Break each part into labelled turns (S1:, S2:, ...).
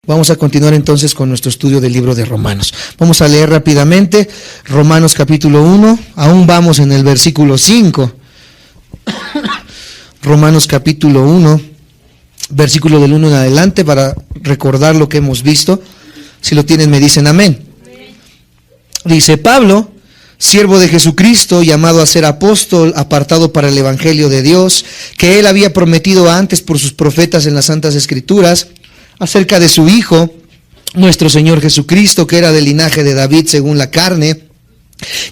S1: Vamos a continuar entonces con nuestro estudio del libro de Romanos. Vamos a leer rápidamente Romanos capítulo 1, aún vamos en el versículo 5. Romanos capítulo 1, versículo del 1 en adelante, para recordar lo que hemos visto. Si lo tienen me dicen amén. Dice: Pablo, siervo de Jesucristo, llamado a ser apóstol, apartado para el evangelio de Dios, que él había prometido antes por sus profetas en las santas escrituras, acerca de su Hijo, nuestro Señor Jesucristo, que era del linaje de David según la carne,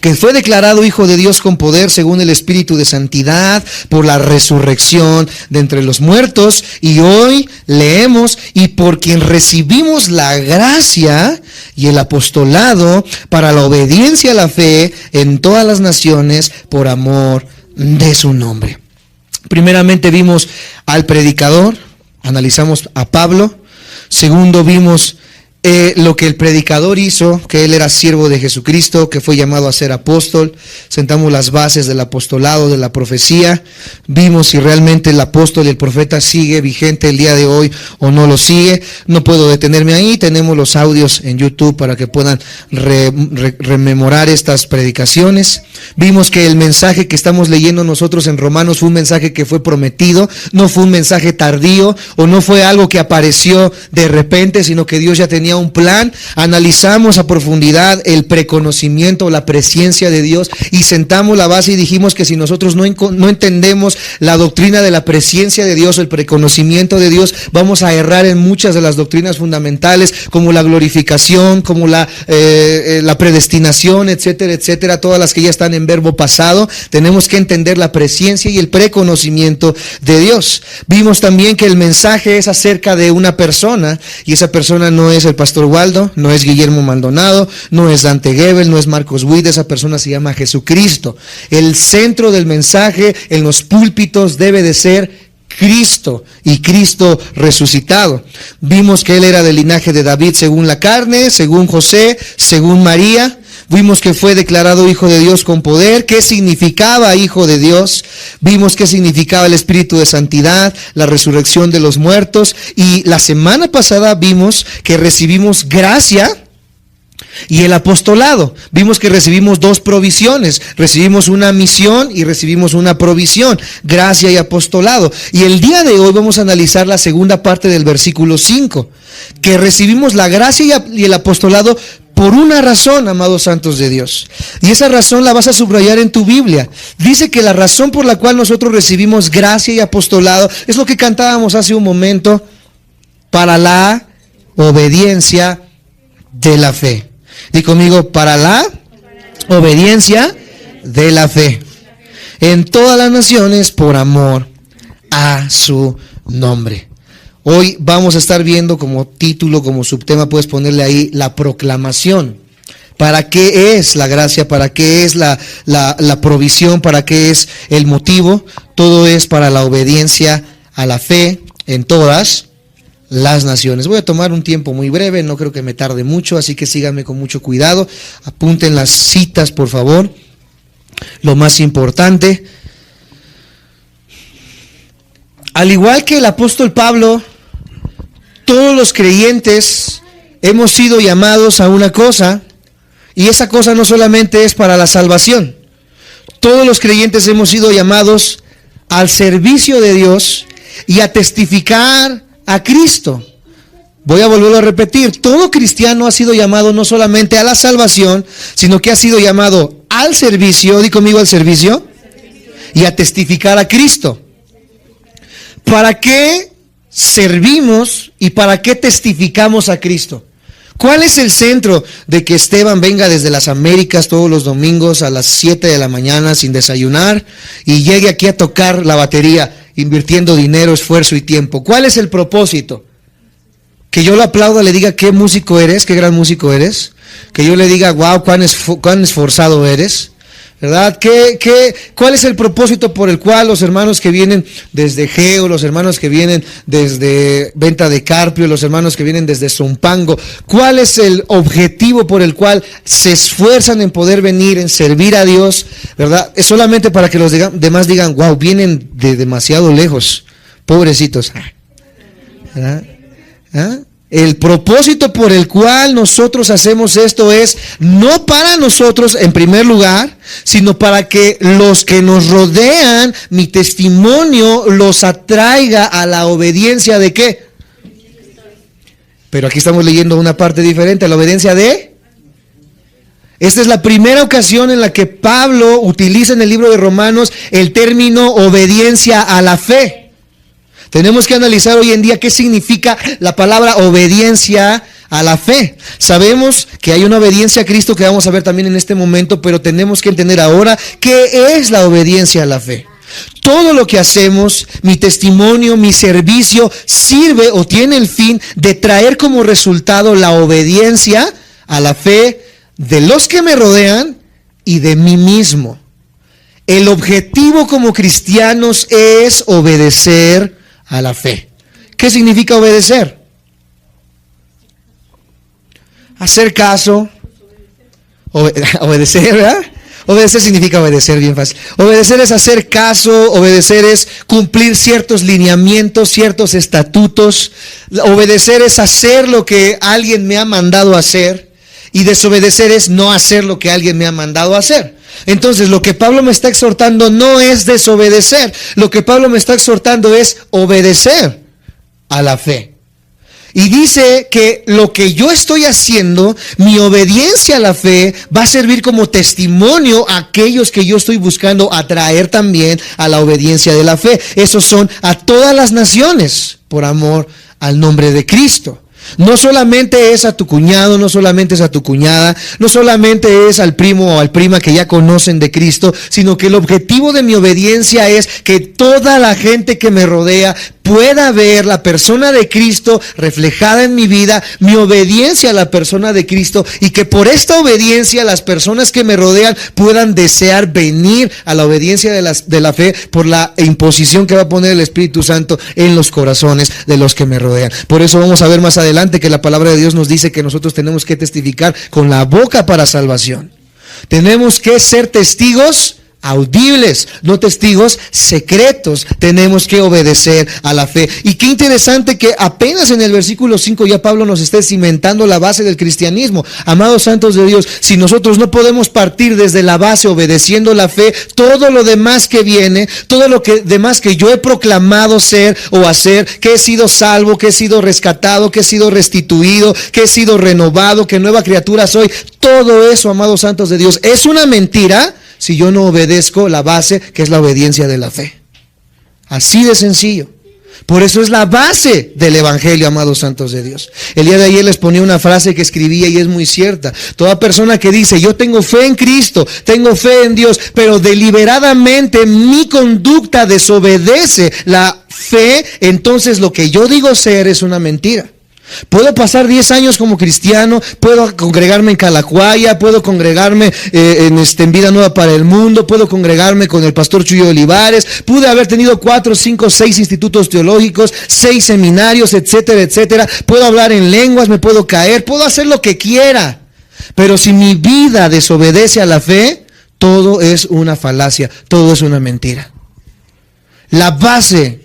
S1: que fue declarado Hijo de Dios con poder según el Espíritu de santidad por la resurrección de entre los muertos. Y hoy leemos: y por quien recibimos la gracia y el apostolado para la obediencia a la fe en todas las naciones por amor de su nombre. Primeramente vimos al predicador, analizamos a Pablo. Segundo, vimos lo que el predicador hizo, que él era siervo de Jesucristo, que fue llamado a ser apóstol. Sentamos las bases del apostolado, de la profecía. Vimos si realmente el apóstol y el profeta sigue vigente el día de hoy o no lo sigue. No puedo detenerme ahí. Tenemos los audios en YouTube para que puedan rememorar estas predicaciones. Vimos que el mensaje que estamos leyendo nosotros en Romanos fue un mensaje que fue prometido, no fue un mensaje tardío o no fue algo que apareció de repente, sino que Dios ya tenía un plan. Analizamos a profundidad el preconocimiento, la presciencia de Dios, y sentamos la base y dijimos que si nosotros no entendemos la doctrina de la presciencia de Dios, el preconocimiento de Dios, vamos a errar en muchas de las doctrinas fundamentales, como la glorificación, como la predestinación, etcétera, etcétera, todas las que ya están en verbo pasado. Tenemos que entender la presciencia y el preconocimiento de Dios. Vimos también que el mensaje es acerca de una persona, y esa persona no es el Pastor Waldo, no es Guillermo Maldonado, no es Dante Gebel, no es Marcos Witt. Esa persona se llama Jesucristo. El centro del mensaje en los púlpitos debe de ser Cristo y Cristo resucitado. Vimos que él era del linaje de David según la carne, según José, según María. Vimos que fue declarado Hijo de Dios con poder. ¿Qué significaba Hijo de Dios? Vimos qué significaba el Espíritu de santidad, la resurrección de los muertos. Y la semana pasada vimos que recibimos gracia y el apostolado. Vimos que recibimos dos provisiones. Recibimos una misión y recibimos una provisión. Gracia y apostolado. Y el día de hoy vamos a analizar la segunda parte del versículo 5. Que recibimos la gracia y el apostolado por una razón, amados santos de Dios. Y esa razón la vas a subrayar en tu Biblia. Dice que la razón por la cual nosotros recibimos gracia y apostolado es lo que cantábamos hace un momento: para la obediencia de la fe. Di conmigo: para la obediencia de la fe en todas las naciones por amor a su nombre. Hoy vamos a estar viendo como título, como subtema, puedes ponerle ahí, la proclamación. ¿Para qué es la gracia? ¿Para qué es la provisión? ¿Para qué es el motivo? Todo es para la obediencia a la fe en todas las naciones. Voy a tomar un tiempo muy breve, no creo que me tarde mucho, así que síganme con mucho cuidado. Apunten las citas, por favor. Lo más importante. Al igual que el apóstol Pablo, todos los creyentes hemos sido llamados a una cosa, y esa cosa no solamente es para la salvación. Todos los creyentes hemos sido llamados al servicio de Dios y a testificar a Cristo. Voy a volverlo a repetir: todo cristiano ha sido llamado no solamente a la salvación, sino que ha sido llamado al servicio, di conmigo, al servicio, y a testificar a Cristo. ¿Para qué servimos y para qué testificamos a Cristo? ¿Cuál es el centro de que Esteban venga desde las Américas todos los domingos a las 7 de la mañana sin desayunar y llegue aquí a tocar la batería, invirtiendo dinero, esfuerzo y tiempo? ¿Cuál es el propósito? Que yo lo aplauda, le diga: qué músico eres, qué gran músico eres. Que yo le diga: wow, cuán esforzado eres, ¿verdad? ¿Cuál es el propósito por el cual los hermanos que vienen desde Geo, los hermanos que vienen desde Venta de Carpio, los hermanos que vienen desde Zumpango, cuál es el objetivo por el cual se esfuerzan en poder venir, en servir a Dios, ¿verdad? Es solamente para que los demás digan: wow, vienen de demasiado lejos, pobrecitos, ¿verdad? El propósito por el cual nosotros hacemos esto es no para nosotros en primer lugar, sino para que los que nos rodean, mi testimonio los atraiga a la obediencia de ¿qué? Pero aquí estamos leyendo una parte diferente, la obediencia de... Esta es la primera ocasión en la que Pablo utiliza en el libro de Romanos el término obediencia a la fe. Tenemos que analizar hoy en día qué significa la palabra obediencia a la fe. Sabemos que hay una obediencia a Cristo que vamos a ver también en este momento, pero tenemos que entender ahora qué es la obediencia a la fe. Todo lo que hacemos, mi testimonio, mi servicio, sirve o tiene el fin de traer como resultado la obediencia a la fe de los que me rodean y de mí mismo. El objetivo como cristianos es obedecer a la fe. ¿Qué significa obedecer? Hacer caso. Obedecer, ¿verdad? Obedecer significa obedecer, bien fácil. Obedecer es hacer caso, obedecer es cumplir ciertos lineamientos, ciertos estatutos. Obedecer es hacer lo que alguien me ha mandado hacer. Y desobedecer es no hacer lo que alguien me ha mandado hacer. Entonces, lo que Pablo me está exhortando no es desobedecer. Lo que Pablo me está exhortando es obedecer a la fe. Y dice que lo que yo estoy haciendo, mi obediencia a la fe, va a servir como testimonio a aquellos que yo estoy buscando atraer también a la obediencia de la fe. Esos son a todas las naciones, por amor al nombre de Cristo. No solamente es a tu cuñado, no solamente es a tu cuñada, no solamente es al primo o al prima que ya conocen de Cristo, sino que el objetivo de mi obediencia es que toda la gente que me rodea pueda ver la persona de Cristo reflejada en mi vida, mi obediencia a la persona de Cristo, y que por esta obediencia las personas que me rodean puedan desear venir a la obediencia de la fe por la imposición que va a poner el Espíritu Santo en los corazones de los que me rodean. Por eso vamos a ver más adelante que la palabra de Dios nos dice que nosotros tenemos que testificar con la boca para salvación. Tenemos que ser testigos audibles, no testigos secretos. Tenemos que obedecer a la fe. Y qué interesante que apenas en el versículo 5 ya Pablo nos está cimentando la base del cristianismo. Amados santos de Dios, si nosotros no podemos partir desde la base obedeciendo la fe, todo lo demás que viene, todo lo demás que yo he proclamado ser o hacer, que he sido salvo, que he sido rescatado, que he sido restituido, que he sido renovado, que nueva criatura soy, todo eso, amados santos de Dios, es una mentira si yo no obedezco la base, que es la obediencia de la fe. Así de sencillo. Por eso es la base del evangelio, amados santos de Dios. El día de ayer les ponía una frase que escribía y es muy cierta. Toda persona que dice, yo tengo fe en Cristo, tengo fe en Dios, pero deliberadamente mi conducta desobedece la fe, entonces lo que yo digo ser es una mentira. Puedo pasar 10 años como cristiano, puedo congregarme en Calacuaya, puedo congregarme en Vida Nueva para el Mundo, puedo congregarme con el pastor Chuyo Olivares, pude haber tenido 4, 5, 6 institutos teológicos, 6 seminarios, etcétera, etcétera. Puedo hablar en lenguas, me puedo caer, puedo hacer lo que quiera. Pero si mi vida desobedece a la fe, todo es una falacia, todo es una mentira. La base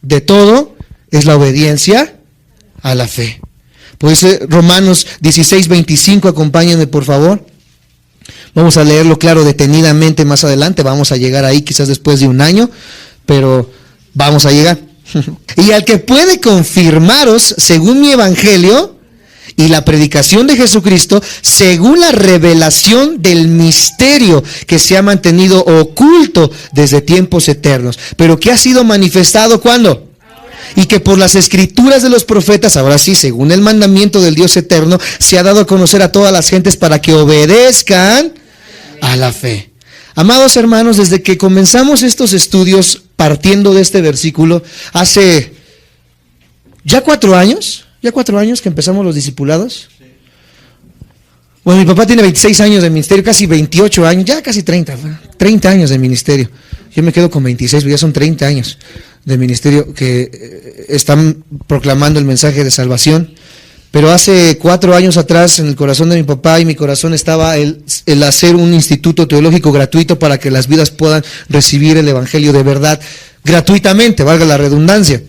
S1: de todo es la obediencia a la fe. Pues Romanos 16:25, acompáñenme por favor. Vamos a leerlo claro detenidamente más adelante, vamos a llegar ahí quizás después de un año, pero vamos a llegar. Y al que puede confirmaros según mi evangelio y la predicación de Jesucristo, según la revelación del misterio que se ha mantenido oculto desde tiempos eternos, pero que ha sido manifestado ¿cuándo? Y que por las escrituras de los profetas, ahora sí, según el mandamiento del Dios eterno, se ha dado a conocer a todas las gentes para que obedezcan a la fe. Amados hermanos, desde que comenzamos estos estudios partiendo de este versículo, hace ya 4 años que empezamos los discipulados. Bueno, mi papá tiene 26 años de ministerio, casi 28 años, ya casi 30 años de ministerio. Yo me quedo con 26, ya son 30 años de ministerio que están proclamando el mensaje de salvación. Pero hace 4 años atrás, en el corazón de mi papá y mi corazón estaba el hacer un instituto teológico gratuito para que las vidas puedan recibir el evangelio de verdad gratuitamente, valga la redundancia.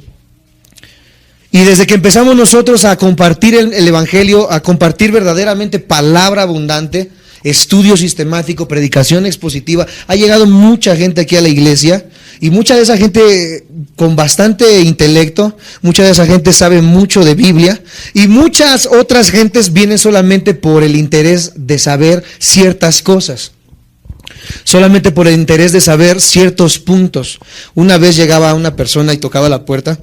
S1: Y desde que empezamos nosotros a compartir el Evangelio, a compartir verdaderamente palabra abundante, estudio sistemático, predicación expositiva, ha llegado mucha gente aquí a la iglesia, y mucha de esa gente con bastante intelecto, mucha de esa gente sabe mucho de Biblia, y muchas otras gentes vienen solamente por el interés de saber ciertas cosas, solamente por el interés de saber ciertos puntos. Una vez llegaba una persona y tocaba la puerta.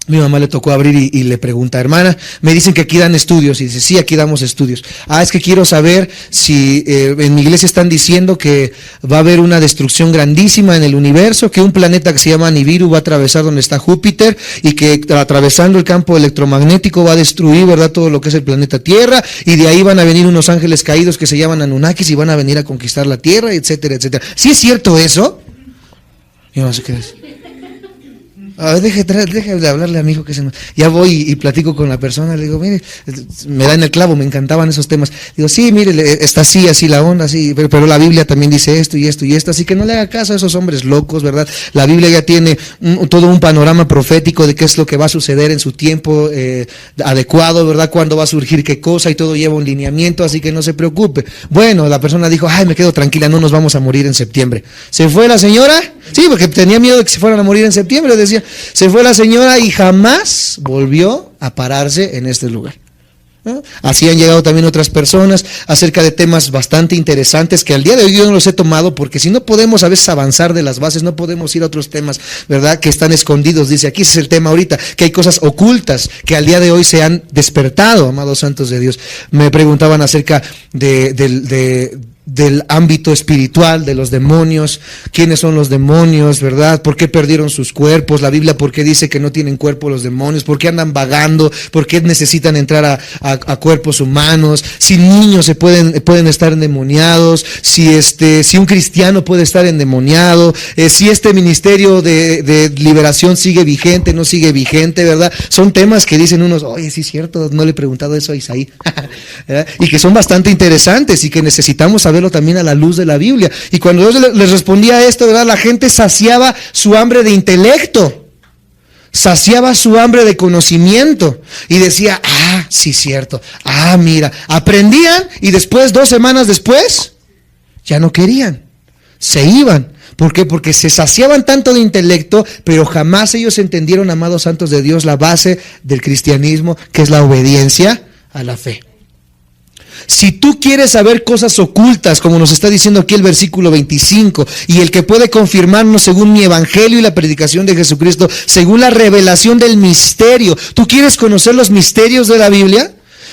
S1: Mi mamá le tocó abrir y le pregunta: hermana, me dicen que aquí dan estudios. Y dice: sí, aquí damos estudios. Es que quiero saber si en mi iglesia están diciendo que va a haber una destrucción grandísima en el universo, que un planeta que se llama Nibiru va a atravesar donde está Júpiter, y que atravesando el campo electromagnético va a destruir, ¿verdad?, todo lo que es el planeta Tierra, y de ahí van a venir unos ángeles caídos que se llaman Anunnakis y van a venir a conquistar la Tierra, etcétera, etcétera. ¿Sí es cierto eso? Yo no sé qué es. A ver, deje de hablarle a mi hijo que se... Ya voy y platico con la persona, le digo: mire, me da en el clavo, me encantaban esos temas. Digo: sí, mire, está así la onda, así, pero la Biblia también dice esto y esto y esto, así que no le haga caso a esos hombres locos, ¿verdad? La Biblia ya tiene todo un panorama profético de qué es lo que va a suceder en su tiempo adecuado, ¿verdad? Cuándo va a surgir qué cosa, y todo lleva un lineamiento, así que no se preocupe. Bueno, la persona dijo: me quedo tranquila, no nos vamos a morir en septiembre. ¿Se fue la señora? Sí, porque tenía miedo de que se fueran a morir en septiembre, decía. Se fue la señora y jamás volvió a pararse en este lugar. Así han llegado también otras personas acerca de temas bastante interesantes que al día de hoy yo no los he tomado, porque si no podemos a veces avanzar de las bases, no podemos ir a otros temas, ¿verdad?, que están escondidos. Dice aquí, ese es el tema ahorita, que hay cosas ocultas que al día de hoy se han despertado, amados santos de Dios. Me preguntaban acerca del ámbito espiritual, de los demonios, quiénes son los demonios, ¿verdad? ¿Por qué perdieron sus cuerpos? La Biblia, ¿por qué dice que no tienen cuerpo los demonios? ¿Por qué andan vagando? ¿Por qué necesitan entrar a cuerpos humanos? Si niños pueden estar endemoniados, si un cristiano puede estar endemoniado, si este ministerio de liberación sigue vigente, no sigue vigente, ¿verdad? Son temas que dicen unos: oye, sí es cierto, no le he preguntado eso a Isaí, y que son bastante interesantes y que necesitamos saberlo también a la luz de la Biblia. Y cuando Dios les respondía a esto, ¿verdad?, la gente saciaba su hambre de intelecto, saciaba su hambre de conocimiento, y decía: sí, cierto, mira, aprendían, y después, 2 semanas después, ya no querían, se iban. ¿Por qué? Porque se saciaban tanto de intelecto, pero jamás ellos entendieron, amados santos de Dios, la base del cristianismo, que es la obediencia a la fe. Si tú quieres saber cosas ocultas, como nos está diciendo aquí el versículo 25, y el que puede confirmarnos según mi evangelio y la predicación de Jesucristo, según la revelación del misterio, ¿tú quieres conocer los misterios de la Biblia?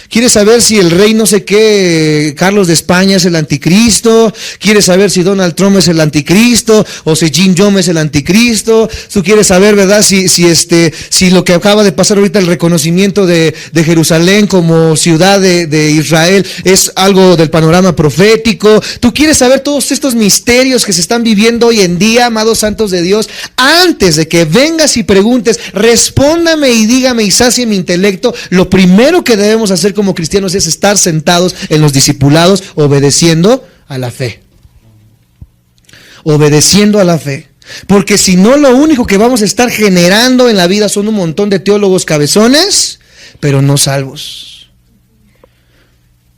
S1: ¿Quieres saber si el rey no sé qué, Carlos de España, es el anticristo? ¿Quieres saber si Donald Trump es el anticristo? ¿O si Jim Jong es el anticristo? ¿Tú quieres saber, verdad, si lo que acaba de pasar ahorita, el reconocimiento de Jerusalén como ciudad de Israel, es algo del panorama profético? ¿Tú quieres saber todos estos misterios que se están viviendo hoy en día, amados santos de Dios? Antes de que vengas y preguntes, respóndame y dígame y sacie mi intelecto. Lo primero que debemos hacer como cristianos es estar sentados en los discipulados, obedeciendo a la fe. Obedeciendo a la fe. Porque si no, lo único que vamos a estar generando en la vida son un montón de teólogos cabezones, pero no salvos.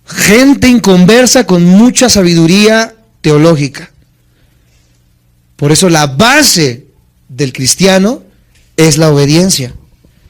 S1: Gente inconversa con mucha sabiduría teológica. Por eso la base del cristiano es la obediencia.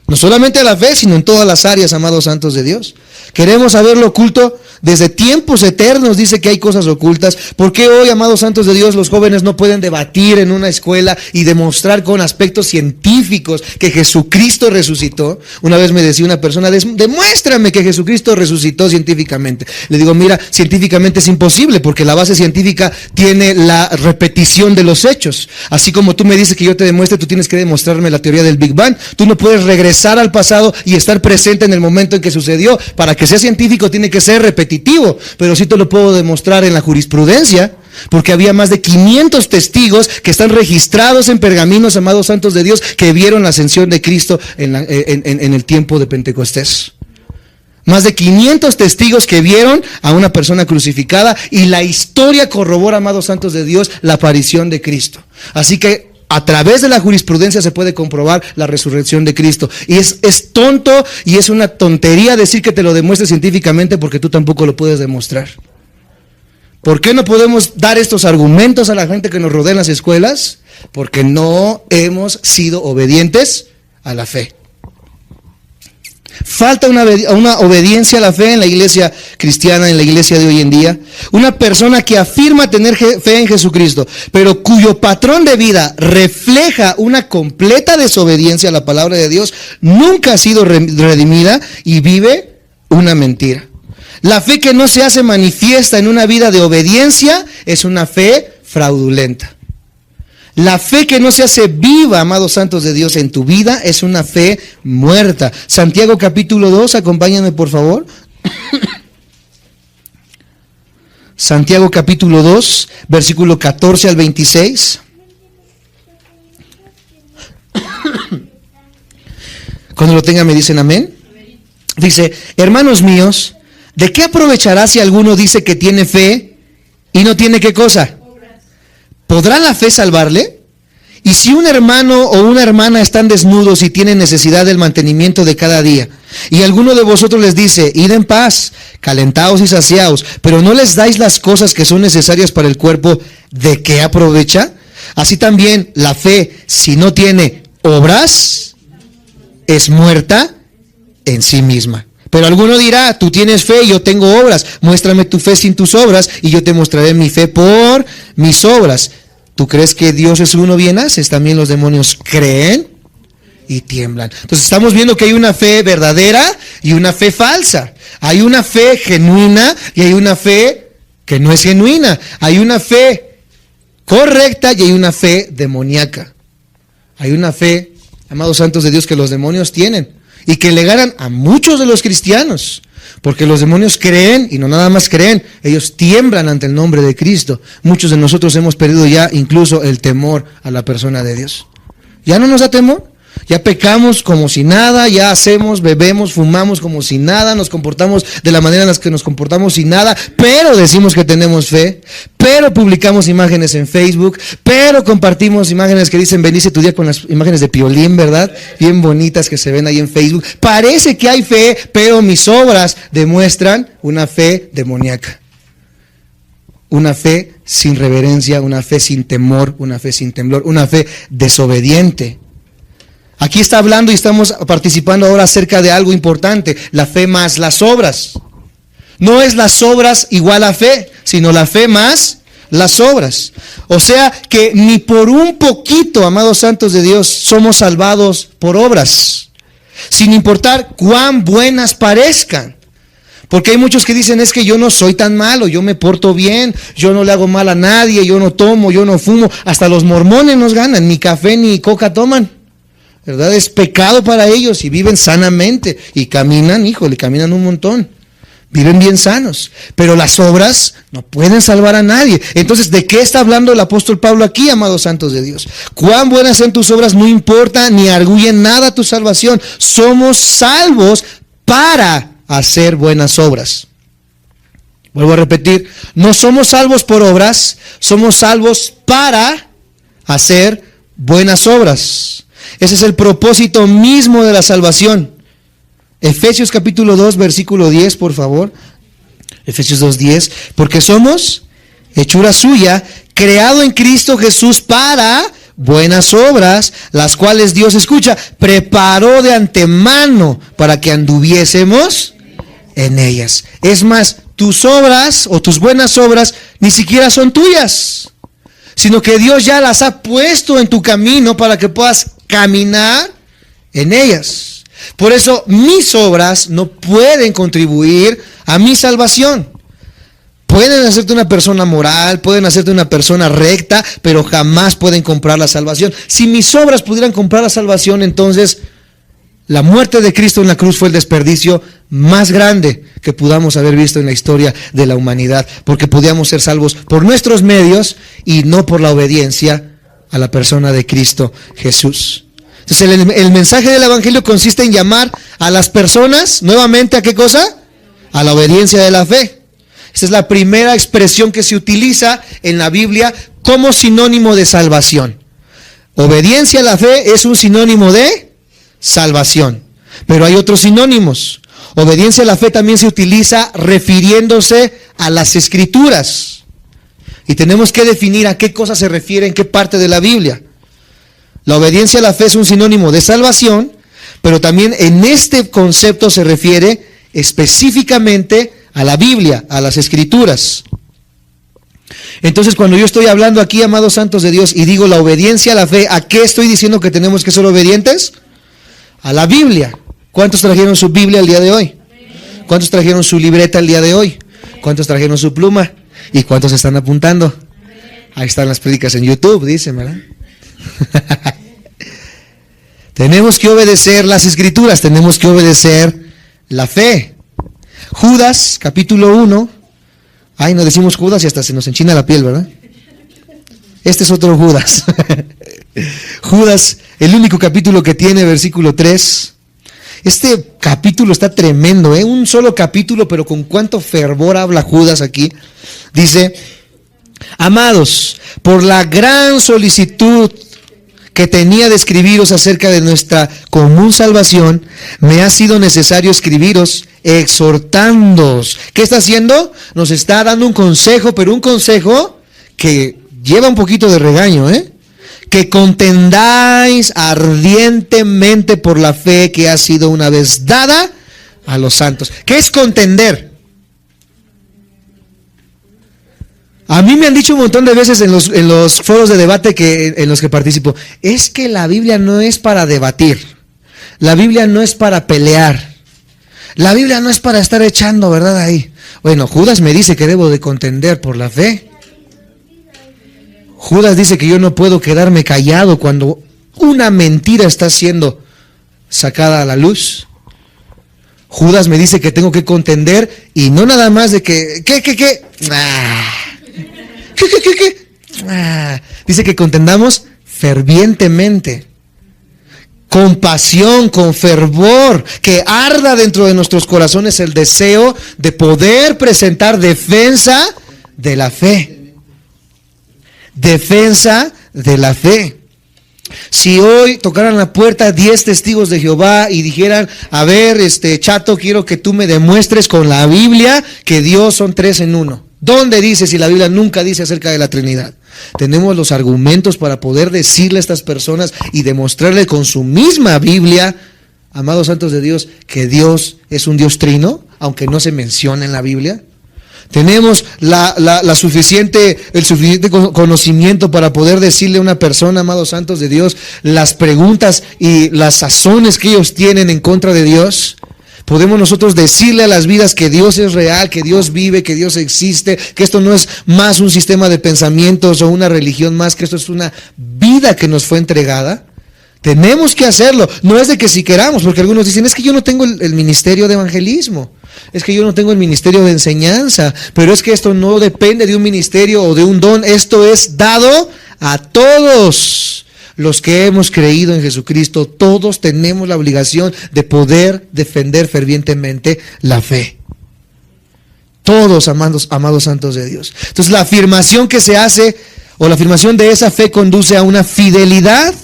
S1: No solamente a la fe, sino en todas las áreas, amados santos de Dios. Queremos saber lo oculto. Desde tiempos eternos dice que hay cosas ocultas. ¿Por qué hoy, amados santos de Dios, los jóvenes no pueden debatir en una escuela y demostrar con aspectos científicos que Jesucristo resucitó? Una vez me decía una persona: demuéstrame que Jesucristo resucitó científicamente. Le digo: mira, científicamente es imposible, porque la base científica tiene la repetición de los hechos. Así como tú me dices que yo te demuestre, tú tienes que demostrarme la teoría del Big Bang. Tú no puedes regresar al pasado y estar presente en el momento en que sucedió. Para que sea científico tiene que ser repetitivo, pero sí te lo puedo demostrar en la jurisprudencia, porque había más de 500 testigos que están registrados en pergaminos, amados santos de Dios, que vieron la ascensión de Cristo en el tiempo de Pentecostés. Más de 500 testigos que vieron a una persona crucificada, y la historia corrobora, amados santos de Dios, la aparición de Cristo. Así que A través de la jurisprudencia se puede comprobar la resurrección de Cristo. Y es tonto y es una tontería decir que te lo demuestre científicamente, porque tú tampoco lo puedes demostrar. ¿Por qué no podemos dar estos argumentos a la gente que nos rodea en las escuelas? Porque no hemos sido obedientes a la fe. Falta una obediencia a la fe en la iglesia cristiana, en la iglesia de hoy en día. Una persona que afirma tener fe en Jesucristo, pero cuyo patrón de vida refleja una completa desobediencia a la palabra de Dios, nunca ha sido redimida y vive una mentira. La fe que no se hace manifiesta en una vida de obediencia es una fe fraudulenta. La fe que no se hace viva, amados santos de Dios, en tu vida es una fe muerta. Santiago capítulo 2, acompáñame por favor. Santiago capítulo 2, versículo 14 al 26. Cuando lo tengan me dicen amén. Dice, hermanos míos, ¿de qué aprovechará si alguno dice que tiene fe y no tiene qué cosa? ¿Podrá la fe salvarle? Y si un hermano o una hermana están desnudos y tienen necesidad del mantenimiento de cada día, y alguno de vosotros les dice, id en paz, calentaos y saciaos, pero no les dais las cosas que son necesarias para el cuerpo, ¿de qué aprovecha? Así también la fe, si no tiene obras, es muerta en sí misma. Pero alguno dirá, tú tienes fe y yo tengo obras, muéstrame tu fe sin tus obras y yo te mostraré mi fe por mis obras. ¿Tú crees que Dios es uno bien haces? También los demonios creen y tiemblan. Entonces estamos viendo que hay una fe verdadera y una fe falsa. Hay una fe genuina y hay una fe que no es genuina. Hay una fe correcta y hay una fe demoníaca. Hay una fe, amados santos de Dios, que los demonios tienen y que le ganan a muchos de los cristianos. Porque los demonios creen, y no nada más creen, ellos tiemblan ante el nombre de Cristo. Muchos de nosotros hemos perdido ya incluso el temor a la persona de Dios. ¿Ya no nos da temor? Ya pecamos como si nada, ya hacemos, bebemos, fumamos como si nada, nos comportamos de la manera en la que nos comportamos sin nada, pero decimos que tenemos fe, pero publicamos imágenes en Facebook, pero compartimos imágenes que dicen bendice tu día con las imágenes de Piolín, ¿verdad? Bien bonitas que se ven ahí en Facebook. Parece que hay fe, pero mis obras demuestran una fe demoníaca. Una fe sin reverencia, una fe sin temor, una fe sin temblor, una fe desobediente. Aquí está hablando y estamos participando ahora acerca de algo importante, la fe más las obras. No es las obras igual a fe, sino la fe más las obras. O sea que ni por un poquito, amados santos de Dios, somos salvados por obras, sin importar cuán buenas parezcan. Porque hay muchos que dicen, es que yo no soy tan malo, yo me porto bien, yo no le hago mal a nadie, yo no tomo, yo no fumo. Hasta los mormones nos ganan, ni café ni coca toman. ¿Verdad? Es pecado para ellos y viven sanamente y caminan, caminan un montón. Viven bien sanos, pero las obras no pueden salvar a nadie. Entonces, ¿de qué está hablando el apóstol Pablo aquí, amados santos de Dios? Cuán buenas sean tus obras no importa, ni arguyen nada tu salvación. Somos salvos para hacer buenas obras. Vuelvo a repetir, no somos salvos por obras, somos salvos para hacer buenas obras. Ese es el propósito mismo de la salvación. Efesios capítulo 2, versículo 10, por favor. Efesios 2:10. Porque somos hechura suya, creado en Cristo Jesús para buenas obras, las cuales Dios, escucha, preparó de antemano para que anduviésemos en ellas. Es más, tus obras o tus buenas obras ni siquiera son tuyas, sino que Dios ya las ha puesto en tu camino para que puedas caminar en ellas. Por eso mis obras no pueden contribuir a mi salvación. Pueden hacerte una persona moral, pueden hacerte una persona recta, pero jamás pueden comprar la salvación. Si mis obras pudieran comprar la salvación, entonces la muerte de Cristo en la cruz fue el desperdicio más grande que podamos haber visto en la historia de la humanidad, porque podíamos ser salvos por nuestros medios y no por la obediencia a la persona de Cristo Jesús. Entonces el mensaje del evangelio consiste en llamar a las personas nuevamente ¿a qué cosa? A la obediencia de la fe. Esta es la primera expresión que se utiliza en la Biblia como sinónimo de salvación. Obediencia a la fe es un sinónimo de salvación, pero hay otros sinónimos. Obediencia a la fe también se utiliza refiriéndose a las Escrituras. Y tenemos que definir a qué cosa se refiere en qué parte de la Biblia. La obediencia a la fe es un sinónimo de salvación, pero también en este concepto se refiere específicamente a la Biblia, a las Escrituras. Entonces, cuando yo estoy hablando aquí, amados santos de Dios, y digo la obediencia a la fe, ¿a qué estoy diciendo que tenemos que ser obedientes? A la Biblia. ¿Cuántos trajeron su Biblia el día de hoy? ¿Cuántos trajeron su libreta el día de hoy? ¿Cuántos trajeron su pluma? ¿Y cuántos están apuntando? Ahí están las prédicas en YouTube, dicen, ¿verdad? Tenemos que obedecer las Escrituras, tenemos que obedecer la fe. Judas, capítulo 1. Ay, no decimos Judas y hasta se nos enchina la piel, ¿verdad? Este es otro Judas. Judas, el único capítulo que tiene, versículo 3. Este capítulo está tremendo, ¿eh? Un solo capítulo, pero con cuánto fervor habla Judas aquí. Dice: amados, por la gran solicitud que tenía de escribiros acerca de nuestra común salvación, me ha sido necesario escribiros exhortándoos. ¿Qué está haciendo? Nos está dando un consejo, pero un consejo que lleva un poquito de regaño, que contendáis ardientemente por la fe que ha sido una vez dada a los santos. ¿Qué es contender? A mí me han dicho un montón de veces en los foros de debate en los que participo, es que la Biblia no es para debatir, la Biblia no es para pelear, la Biblia no es para estar echando, ¿verdad? Ahí. Bueno, Judas me dice que debo de contender por la fe. Judas dice que yo no puedo quedarme callado cuando una mentira está siendo sacada a la luz. Judas me dice que tengo que contender y no nada más de que, ¿qué? Dice que contendamos fervientemente, con pasión, con fervor, que arda dentro de nuestros corazones el deseo de poder presentar defensa de la fe. Defensa de la fe. Si hoy tocaran la puerta 10 testigos de Jehová y dijeran: a ver, chato, quiero que tú me demuestres con la Biblia que Dios son 3 en 1. ¿Dónde dice si la Biblia nunca dice acerca de la Trinidad? Tenemos los argumentos para poder decirle a estas personas y demostrarle con su misma Biblia, amados santos de Dios, que Dios es un Dios trino, aunque no se menciona en la Biblia. Tenemos el suficiente conocimiento para poder decirle a una persona, amados santos de Dios, las preguntas y las sazones que ellos tienen en contra de Dios. Podemos nosotros decirle a las vidas que Dios es real, que Dios vive, que Dios existe, que esto no es más un sistema de pensamientos o una religión más, que esto es una vida que nos fue entregada. Tenemos que hacerlo, no es de que si queramos, porque algunos dicen: es que yo no tengo el ministerio de evangelismo, es que yo no tengo el ministerio de enseñanza, pero es que esto no depende de un ministerio o de un don, esto es dado a todos los que hemos creído en Jesucristo. Todos tenemos la obligación de poder defender fervientemente la fe. Todos, amados santos de Dios. Entonces, la afirmación que se hace, o la afirmación de esa fe, conduce a una fidelidad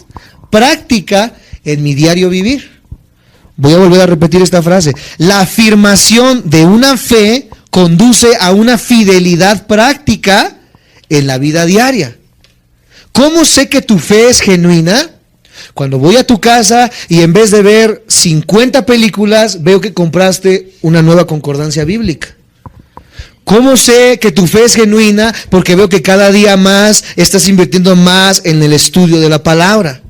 S1: práctica en mi diario vivir. Voy a volver a repetir esta frase. La afirmación de una fe conduce a una fidelidad práctica en la vida diaria. ¿Cómo sé que tu fe es genuina? Cuando voy a tu casa y en vez de ver 50 películas, veo que compraste una nueva concordancia bíblica. ¿Cómo sé que tu fe es genuina? Porque veo que cada día más estás invirtiendo más en el estudio de la palabra.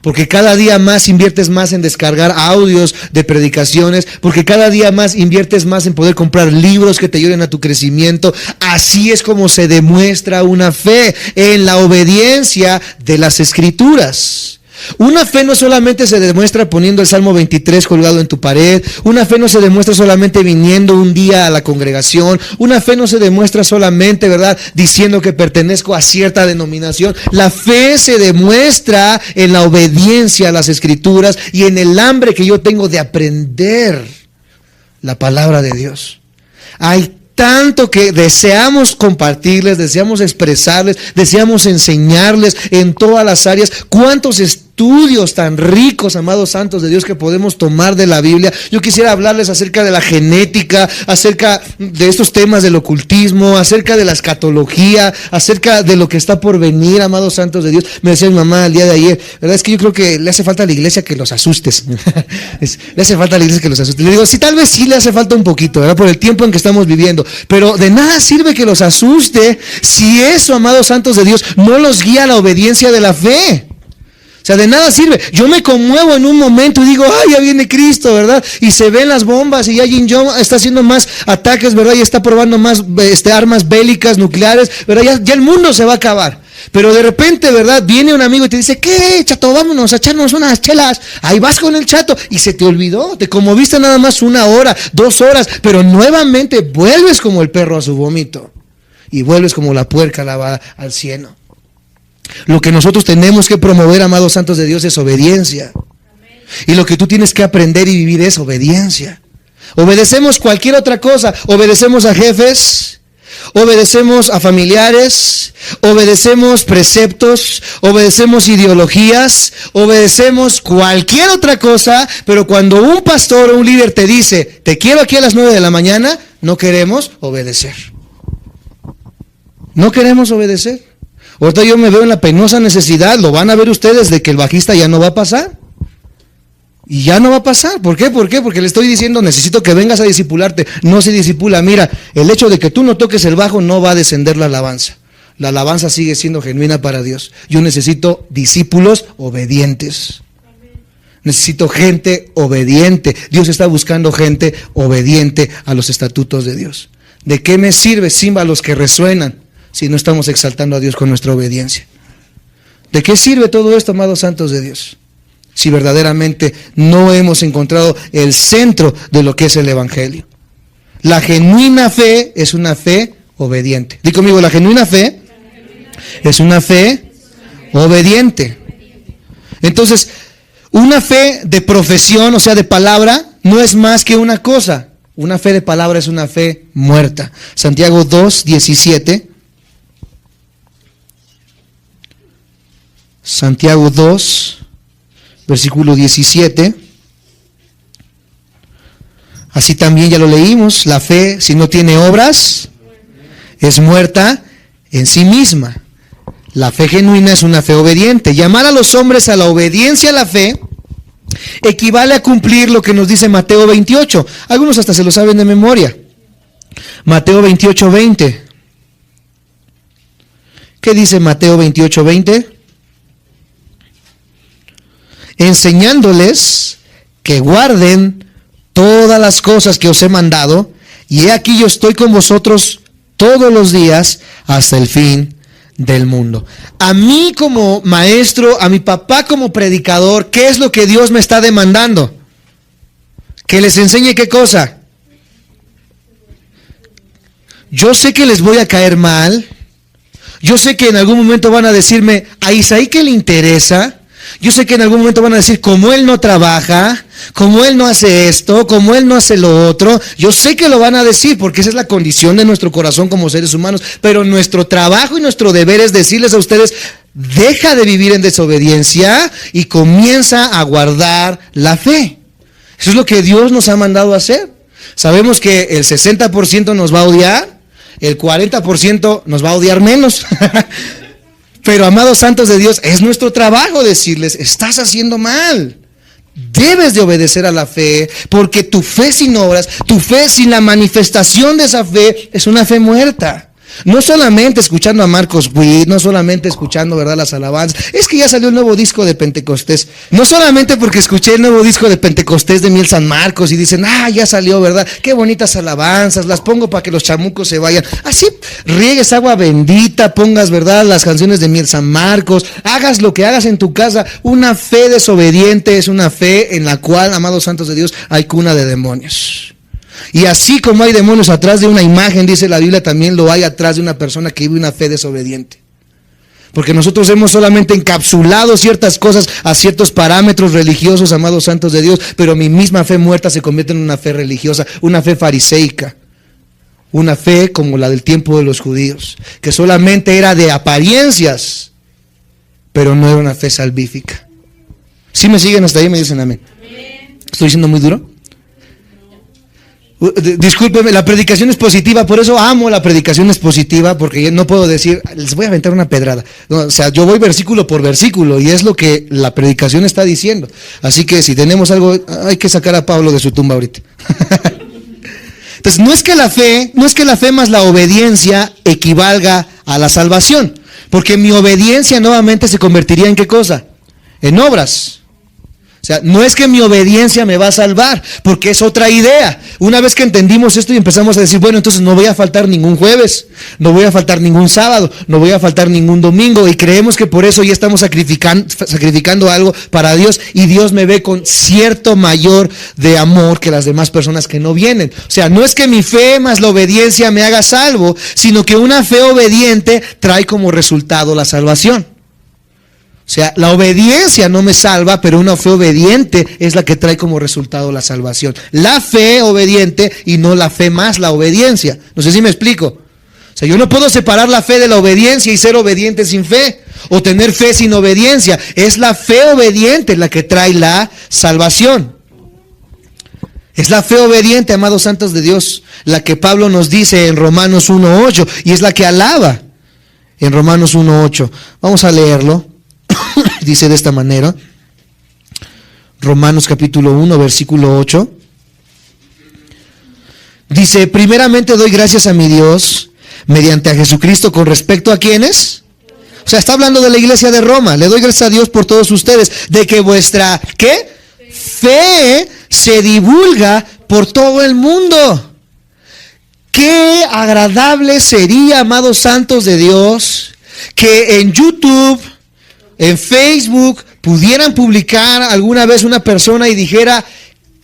S1: Porque cada día más inviertes más en descargar audios de predicaciones, porque cada día más inviertes más en poder comprar libros que te ayuden a tu crecimiento. Así es como se demuestra una fe, en la obediencia de las Escrituras. Una fe no solamente se demuestra poniendo el Salmo 23 colgado en tu pared. Una fe no se demuestra solamente viniendo un día a la congregación. Una fe no se demuestra solamente, ¿verdad?, diciendo que pertenezco a cierta denominación. La fe se demuestra en la obediencia a las Escrituras y en el hambre que yo tengo de aprender la palabra de Dios. Hay tanto que deseamos compartirles, deseamos expresarles, deseamos enseñarles en todas las áreas. ¿Cuántos estudios tan ricos, amados santos de Dios, que podemos tomar de la Biblia? Yo quisiera hablarles acerca de la genética, acerca de estos temas del ocultismo, acerca de la escatología, acerca de lo que está por venir, amados santos de Dios. Me decía mi mamá el día de ayer, ¿verdad? Es que yo creo que le hace falta a la iglesia que los asustes. Le hace falta a la iglesia que los asustes. Le digo, sí, tal vez sí le hace falta un poquito, ¿verdad? Por el tiempo en que estamos viviendo. Pero de nada sirve que los asuste si eso, amados santos de Dios, no los guía a la obediencia de la fe. O sea, de nada sirve. Yo me conmuevo en un momento y digo, ay, ya viene Cristo, ¿verdad? Y se ven las bombas y ya Jin Jong está haciendo más ataques, ¿verdad? Y está probando más armas bélicas, nucleares, ¿verdad? Ya el mundo se va a acabar. Pero de repente, ¿verdad? Viene un amigo y te dice, ¿qué, chato? Vámonos a echarnos unas chelas. Ahí vas con el chato y se te olvidó. Te conmoviste nada más 1 hora, 2 horas, pero nuevamente vuelves como el perro a su vómito y vuelves como la puerca lavada al cieno. Lo que nosotros tenemos que promover, amados santos de Dios, es obediencia. Y lo que tú tienes que aprender y vivir es obediencia. Obedecemos cualquier otra cosa. Obedecemos a jefes, obedecemos a familiares, obedecemos preceptos, obedecemos ideologías, obedecemos cualquier otra cosa, pero cuando un pastor o un líder te dice, te quiero aquí a las 9 de la mañana, no queremos obedecer. No queremos obedecer. Ahorita yo me veo en la penosa necesidad, lo van a ver ustedes, de que el bajista ya no va a pasar. Y ya no va a pasar. ¿Por qué? Porque le estoy diciendo, necesito que vengas a discipularte. No se disipula. Mira, el hecho de que tú no toques el bajo no va a descender la alabanza. La alabanza sigue siendo genuina para Dios. Yo necesito discípulos obedientes. Necesito gente obediente. Dios está buscando gente obediente a los estatutos de Dios. ¿De qué me sirve címbalos que resuenan si no estamos exaltando a Dios con nuestra obediencia? ¿De qué sirve todo esto, amados santos de Dios, si verdaderamente no hemos encontrado el centro de lo que es el Evangelio? La genuina fe es una fe obediente. Di conmigo, la genuina fe es una fe obediente. Entonces, una fe de profesión, o sea, de palabra, no es más que una cosa. Una fe de palabra es una fe muerta. Santiago 2:17. Santiago 2, versículo 17. Así también ya lo leímos, la fe, si no tiene obras, es muerta en sí misma. La fe genuina es una fe obediente. Llamar a los hombres a la obediencia a la fe equivale a cumplir lo que nos dice Mateo 28. Algunos hasta se lo saben de memoria. Mateo 28:20. ¿Qué dice Mateo 28:20? Enseñándoles que guarden todas las cosas que os he mandado, y he aquí yo estoy con vosotros todos los días hasta el fin del mundo. A mí como maestro, a mi papá como predicador, ¿qué es lo que Dios me está demandando? Que les enseñe qué cosa. Yo sé que les voy a caer mal. Yo sé que en algún momento van a decirme, ¿a Isaí qué le interesa? Yo sé que en algún momento van a decir, como él no trabaja, como él no hace esto, como él no hace lo otro. Yo sé que lo van a decir porque esa es la condición de nuestro corazón como seres humanos. Pero nuestro trabajo y nuestro deber es decirles a ustedes, deja de vivir en desobediencia y comienza a guardar la fe. Eso es lo que Dios nos ha mandado a hacer. Sabemos que el 60% nos va a odiar, el 40% nos va a odiar menos. Pero, amados santos de Dios, es nuestro trabajo decirles, estás haciendo mal. Debes de obedecer a la fe, porque tu fe sin obras, tu fe sin la manifestación de esa fe, es una fe muerta. No solamente escuchando a Marcos Witt, no solamente escuchando, ¿verdad?, las alabanzas. Es que ya salió el nuevo disco de Pentecostés. No solamente porque escuché el nuevo disco de Pentecostés de Miel San Marcos y dicen, ya salió, ¿verdad? Qué bonitas alabanzas, las pongo para que los chamucos se vayan. Así riegues agua bendita, pongas, ¿verdad?, las canciones de Miel San Marcos, hagas lo que hagas en tu casa. Una fe desobediente es una fe en la cual, amados santos de Dios, hay cuna de demonios. Y así como hay demonios atrás de una imagen, dice la Biblia, también lo hay atrás de una persona que vive una fe desobediente. Porque nosotros hemos solamente encapsulado ciertas cosas a ciertos parámetros religiosos, amados santos de Dios, pero mi misma fe muerta se convierte en una fe religiosa, una fe fariseica. una fe como la del tiempo de los judíos, que solamente era de apariencias, pero no era una fe salvífica. ¿Sí me siguen hasta ahí? Me dicen amén. ¿Estoy diciendo muy duro? Discúlpeme, la predicación es positiva, por eso amo la predicación expositiva, porque no puedo decir, les voy a aventar una pedrada. No, o sea, yo voy versículo por versículo y es lo que la predicación está diciendo. Así que si tenemos algo, hay que sacar a Pablo de su tumba ahorita. Entonces, no es que la fe más la obediencia equivalga a la salvación, porque mi obediencia nuevamente se convertiría ¿en qué cosa? En obras. O sea, no es que mi obediencia me va a salvar, porque es otra idea. Una vez que entendimos esto y empezamos a decir, bueno, entonces no voy a faltar ningún jueves, no voy a faltar ningún sábado, no voy a faltar ningún domingo, y creemos que por eso ya estamos sacrificando algo para Dios, y Dios me ve con cierto mayor de amor que las demás personas que no vienen. O sea, no es que mi fe más la obediencia me haga salvo, sino que una fe obediente trae como resultado la salvación. O sea, la obediencia no me salva, pero una fe obediente es la que trae como resultado la salvación. La fe obediente y no la fe más la obediencia. No sé si me explico. O sea, yo no puedo separar la fe de la obediencia y ser obediente sin fe, o tener fe sin obediencia. Es la fe obediente la que trae la salvación. Es la fe obediente, amados santos de Dios, la que Pablo nos dice en Romanos 1:8, y es la que alaba en Romanos 1:8. Vamos a leerlo. Dice de esta manera, Romanos capítulo 1, versículo 8. Dice, primeramente doy gracias a mi Dios mediante a Jesucristo con respecto a ¿quiénes? O sea, está hablando de la iglesia de Roma. Le doy gracias a Dios por todos ustedes, de que vuestra, ¿qué? Fe se divulga por todo el mundo. Qué agradable sería, amados santos de Dios, que en YouTube, en Facebook, pudieran publicar alguna vez una persona y dijera,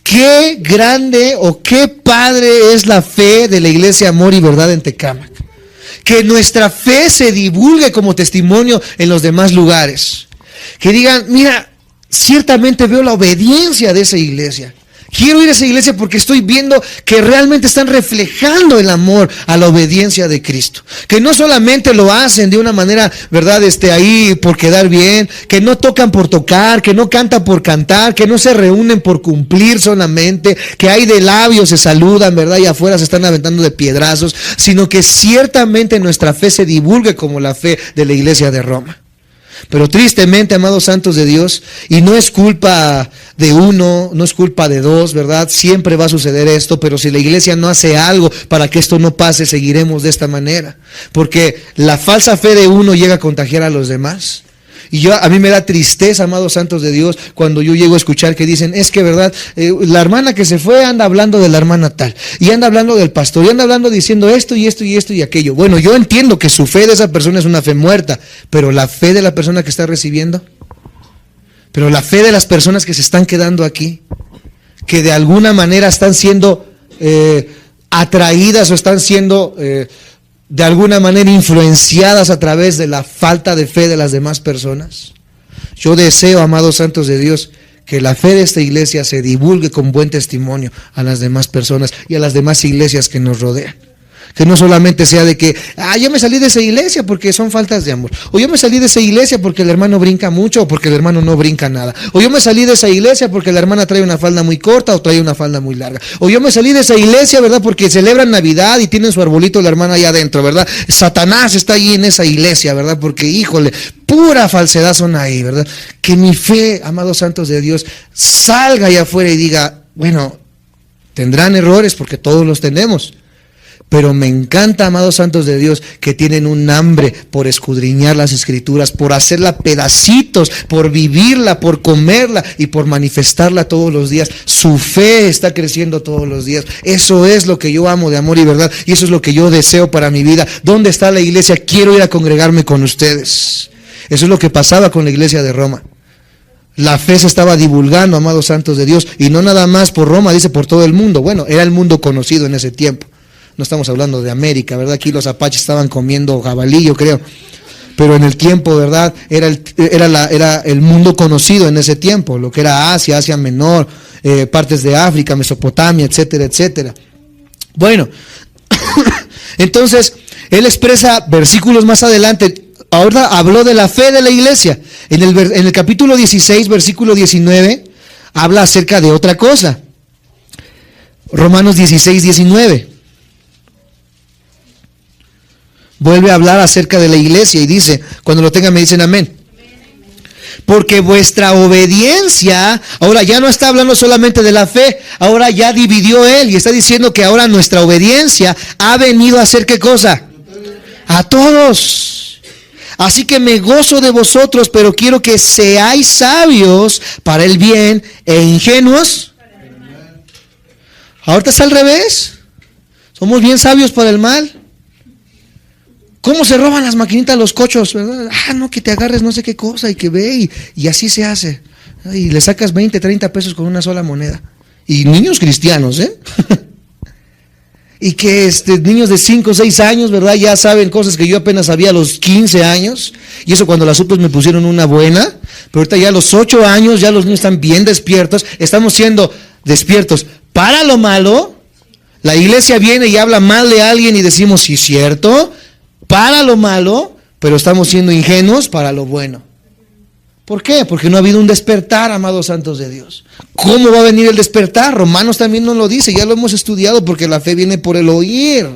S1: qué grande o qué padre es la fe de la iglesia Amor y Verdad en Tecámac. Que nuestra fe se divulgue como testimonio en los demás lugares. Que digan, mira, ciertamente veo la obediencia de esa iglesia. Quiero ir a esa iglesia porque estoy viendo que realmente están reflejando el amor a la obediencia de Cristo. Que no solamente lo hacen de una manera, ¿verdad? Ahí por quedar bien, que no tocan por tocar, que no cantan por cantar, que no se reúnen por cumplir solamente, que hay de labios se saludan, ¿verdad? Y afuera se están aventando de piedrazos, sino que ciertamente nuestra fe se divulgue como la fe de la iglesia de Roma. Pero tristemente, amados santos de Dios, y no es culpa de uno, no es culpa de dos, ¿verdad? Siempre va a suceder esto, pero si la iglesia no hace algo para que esto no pase, seguiremos de esta manera. Porque la falsa fe de uno llega a contagiar a los demás. Y a mí me da tristeza, amados santos de Dios, cuando yo llego a escuchar que dicen, es que verdad, la hermana que se fue anda hablando de la hermana tal, y anda hablando del pastor, y anda hablando diciendo esto y esto y esto y aquello. Bueno, yo entiendo que su fe de esa persona es una fe muerta, pero la fe de la persona que está recibiendo, pero la fe de las personas que se están quedando aquí, que de alguna manera están siendo atraídas o están siendo de alguna manera influenciadas a través de la falta de fe de las demás personas. Yo deseo, amados santos de Dios, que la fe de esta iglesia se divulgue con buen testimonio a las demás personas y a las demás iglesias que nos rodean. Que no solamente sea de que, yo me salí de esa iglesia porque son faltas de amor. O yo me salí de esa iglesia porque el hermano brinca mucho o porque el hermano no brinca nada. O yo me salí de esa iglesia porque la hermana trae una falda muy corta o trae una falda muy larga. O yo me salí de esa iglesia, ¿verdad? Porque celebran Navidad y tienen su arbolito la hermana allá adentro, ¿verdad? Satanás está ahí en esa iglesia, ¿verdad? Porque, híjole, pura falsedad son ahí, ¿verdad? Que mi fe, amados santos de Dios, salga allá afuera y diga, bueno, tendrán errores porque todos los tenemos. Pero me encanta, amados santos de Dios, que tienen un hambre por escudriñar las escrituras, por hacerla pedacitos, por vivirla, por comerla y por manifestarla todos los días. Su fe está creciendo todos los días. Eso es lo que yo amo de Amor y Verdad, y eso es lo que yo deseo para mi vida. ¿Dónde está la iglesia? Quiero ir a congregarme con ustedes. Eso es lo que pasaba con la iglesia de Roma. La fe se estaba divulgando, amados santos de Dios, y no nada más por Roma, dice por todo el mundo. Bueno, era el mundo conocido en ese tiempo. No estamos hablando de América, ¿verdad? Aquí los apaches estaban comiendo jabalí, yo creo. Pero en el tiempo, ¿verdad? Era el mundo conocido en ese tiempo, lo que era Asia, Asia Menor, partes de África, Mesopotamia, etcétera, etcétera. Bueno, Entonces, él expresa versículos más adelante. Ahora habló de la fe de la iglesia. En el capítulo 16, versículo 19, habla acerca de otra cosa. Romanos 16, 19. Vuelve a hablar acerca de la iglesia y dice, cuando lo tengan me dicen amén. Porque vuestra obediencia, ahora ya no está hablando solamente de la fe, ahora ya dividió él y está diciendo que ahora nuestra obediencia ha venido a hacer ¿qué cosa? A todos. Así que me gozo de vosotros, pero quiero que seáis sabios para el bien e ingenuos. Ahorita está al revés. Somos bien sabios para el mal. ¿Cómo se roban las maquinitas los cochos, verdad? No, que te agarres no sé qué cosa y que ve y así se hace. Y le sacas 20, 30 pesos con una sola moneda. Y niños cristianos, Y que niños de 5 o 6 años, ¿verdad? Ya saben cosas que yo apenas sabía a los 15 años. Y eso cuando las supes me pusieron una buena. Pero ahorita ya a los 8 años, ya los niños están bien despiertos. Estamos siendo despiertos para lo malo. La iglesia viene y habla mal de alguien y decimos, sí, cierto, para lo malo, pero estamos siendo ingenuos para lo bueno. ¿Por qué? Porque no ha habido un despertar, amados santos de Dios. ¿Cómo va a venir el despertar? Romanos también nos lo dice, ya lo hemos estudiado, porque la fe viene por el oír.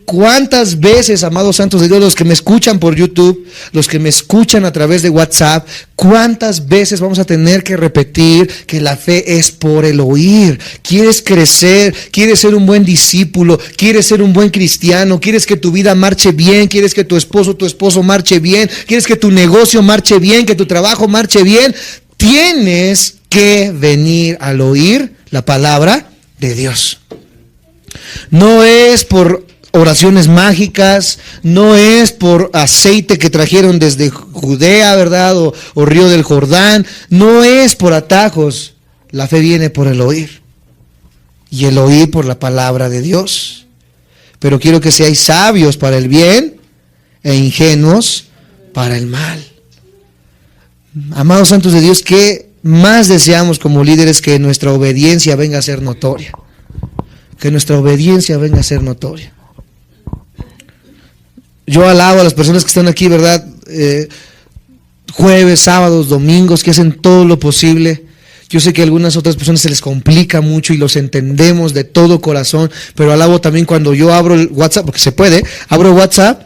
S1: ¿Cuántas veces, amados santos de Dios, los que me escuchan por YouTube, los que me escuchan a través de WhatsApp, cuántas veces vamos a tener que repetir que la fe es por el oír? ¿Quieres crecer? ¿Quieres ser un buen discípulo? ¿Quieres ser un buen cristiano? ¿Quieres que tu vida marche bien? ¿Quieres que tu esposo marche bien? ¿Quieres que tu negocio marche bien? ¿Que tu trabajo marche bien? Tienes que venir al oír la palabra de Dios. No es por oraciones mágicas, no es por aceite que trajeron desde Judea, ¿verdad? O Río del Jordán, no es por atajos. La fe viene por el oír, y el oír por la palabra de Dios. Pero quiero que seáis sabios para el bien e ingenuos para el mal. Amados santos de Dios, ¿qué más deseamos como líderes? Que nuestra obediencia venga a ser notoria. Que nuestra obediencia venga a ser notoria. Yo alabo a las personas que están aquí, ¿verdad? Jueves, sábados, domingos, que hacen todo lo posible. Yo sé que a algunas otras personas se les complica mucho y los entendemos de todo corazón, pero alabo también cuando yo abro el WhatsApp, porque se puede, abro WhatsApp,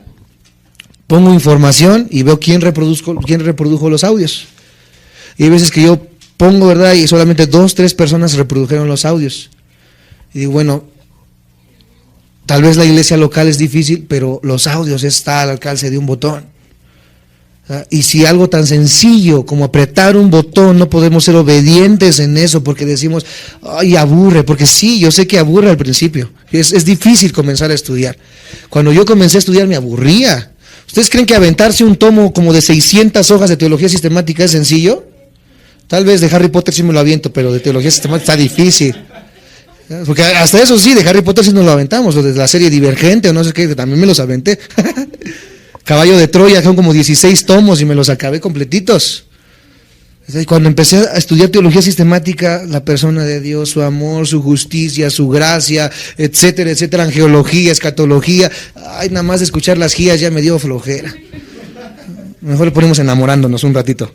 S1: pongo información y veo quién reprodujo los audios. Y hay veces que yo pongo, ¿verdad? Y solamente 2, 3 personas reprodujeron los audios. Y digo, bueno, tal vez la iglesia local es difícil, pero los audios está al alcance de un botón. Y si algo tan sencillo como apretar un botón, no podemos ser obedientes en eso porque decimos, ay, aburre, porque sí, yo sé que aburre al principio. Es difícil comenzar a estudiar. Cuando yo comencé a estudiar me aburría. ¿Ustedes creen que aventarse un tomo como de 600 hojas de teología sistemática es sencillo? Tal vez de Harry Potter sí me lo aviento, pero de teología sistemática está difícil. Porque hasta eso sí, de Harry Potter sí nos lo aventamos, o de la serie Divergente o no sé qué, también me los aventé. Caballo de Troya, son como 16 tomos y me los acabé completitos. Cuando empecé a estudiar teología sistemática, la persona de Dios, su amor, su justicia, su gracia, etcétera, etcétera, angeología, escatología, ay, nada más de escuchar las guías ya me dio flojera. Mejor le ponemos enamorándonos un ratito.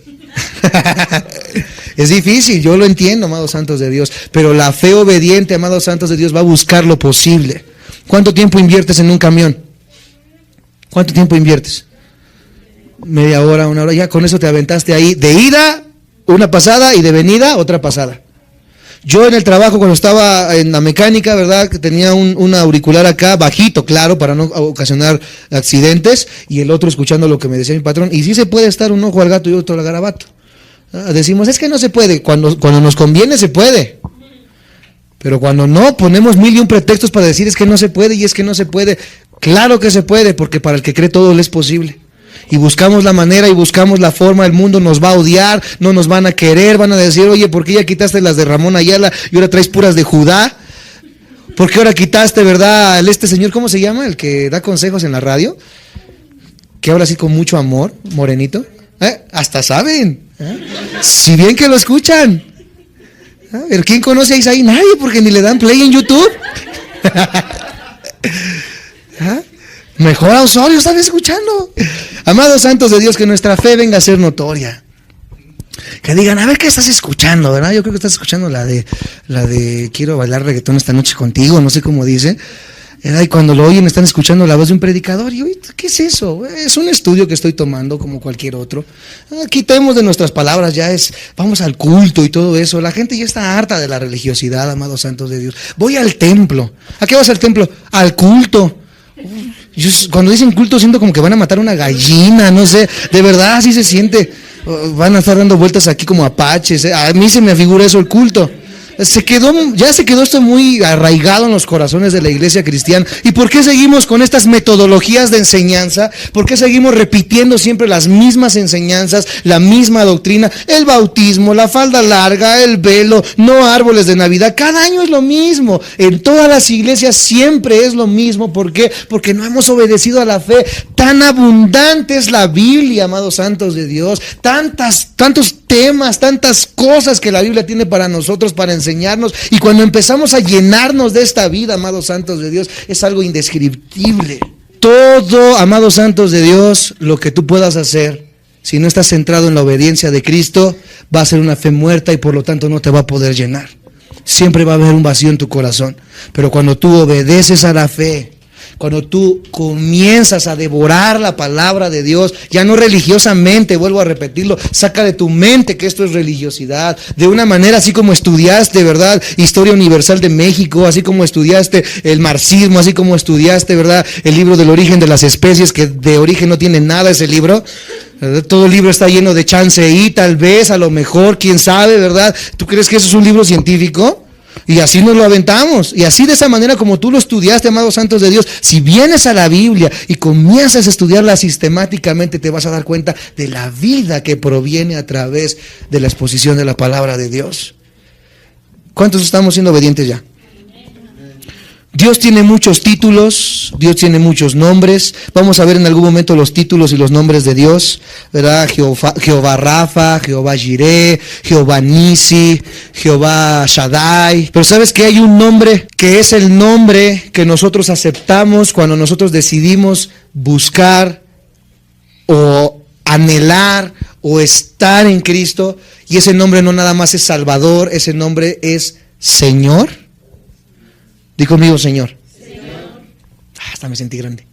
S1: Es difícil, yo lo entiendo, amados santos de Dios, pero la fe obediente, amados santos de Dios, va a buscar lo posible. ¿Cuánto tiempo inviertes en un camión? ¿Cuánto tiempo inviertes? Media hora, una hora, ya con eso te aventaste ahí, de ida, una pasada, y de venida, otra pasada. Yo en el trabajo, cuando estaba en la mecánica, ¿verdad? Que tenía un auricular acá, bajito, claro, para no ocasionar accidentes, y el otro escuchando lo que me decía mi patrón, y sí se puede estar un ojo al gato y otro al garabato. Decimos, es que no se puede, cuando nos conviene se puede, pero cuando no, ponemos 1001 pretextos para decir es que no se puede y es que no se puede. Claro que se puede, porque para el que cree todo le es posible. Y buscamos la manera y buscamos la forma, el mundo nos va a odiar, no nos van a querer, van a decir, oye, ¿por qué ya quitaste las de Ramón Ayala y ahora traes puras de Judá? ¿Por qué ahora quitaste, verdad, este señor, ¿cómo se llama? El que da consejos en la radio, que habla así con mucho amor, morenito. Hasta saben, si bien que lo escuchan. ¿Pero quién conoce a Isaí? Nadie, porque ni le dan play en YouTube. Mejor a Osorio, ¿están escuchando? Amados santos de Dios, que nuestra fe venga a ser notoria. Que digan, a ver, ¿qué estás escuchando? ¿Verdad? Yo creo que estás escuchando la de quiero bailar reggaetón esta noche contigo, no sé cómo dice. Y cuando lo oyen están escuchando la voz de un predicador. Y yo, ¿qué es eso? Es un estudio que estoy tomando como cualquier otro. Quitemos de nuestras palabras, vamos al culto y todo eso. La gente ya está harta de la religiosidad, amados santos de Dios. Voy al templo. ¿A qué vas al templo? Al culto. Yo, cuando dicen culto siento como que van a matar una gallina, no sé, de verdad así se siente. Van a estar dando vueltas aquí como apaches. A mí se me figura eso, el culto. Ya se quedó esto muy arraigado en los corazones de la iglesia cristiana. ¿Y por qué seguimos con estas metodologías de enseñanza? ¿Por qué seguimos repitiendo siempre las mismas enseñanzas, la misma doctrina? El bautismo, la falda larga, el velo, no árboles de Navidad. Cada año es lo mismo. En todas las iglesias siempre es lo mismo. ¿Por qué? Porque no hemos obedecido a la fe. Tan abundante es la Biblia, amados santos de Dios. Tantos temas, tantas cosas que la Biblia tiene para nosotros, para enseñarnos, y cuando empezamos a llenarnos de esta vida, amados santos de Dios, es algo indescriptible. Todo, amados santos de Dios, lo que tú puedas hacer, si no estás centrado en la obediencia de Cristo, va a ser una fe muerta y por lo tanto no te va a poder llenar. Siempre va a haber un vacío en tu corazón, pero cuando tú obedeces a la fe, cuando tú comienzas a devorar la palabra de Dios, ya no religiosamente, vuelvo a repetirlo, saca de tu mente que esto es religiosidad, de una manera así como estudiaste, ¿verdad? Historia universal de México, así como estudiaste el marxismo, así como estudiaste, ¿verdad? El libro del origen de las especies, que de origen no tiene nada ese libro. ¿Verdad? Todo el libro está lleno de chanceí, tal vez, a lo mejor, quién sabe, ¿verdad? ¿Tú crees que eso es un libro científico? Y así nos lo aventamos, y así de esa manera como tú lo estudiaste, amados santos de Dios, si vienes a la Biblia y comienzas a estudiarla sistemáticamente, te vas a dar cuenta de la vida que proviene a través de la exposición de la palabra de Dios. ¿Cuántos estamos siendo obedientes ya? Dios tiene muchos títulos, Dios tiene muchos nombres. Vamos a ver en algún momento los títulos y los nombres de Dios, ¿verdad? Jehová Rafa, Jehová Jireh, Jehová Nisi, Jehová Shaddai. Pero ¿sabes que hay un nombre que es el nombre que nosotros aceptamos cuando nosotros decidimos buscar o anhelar o estar en Cristo? Y ese nombre no nada más es Salvador, ese nombre es Señor. Di conmigo, Señor. Hasta me sentí grande.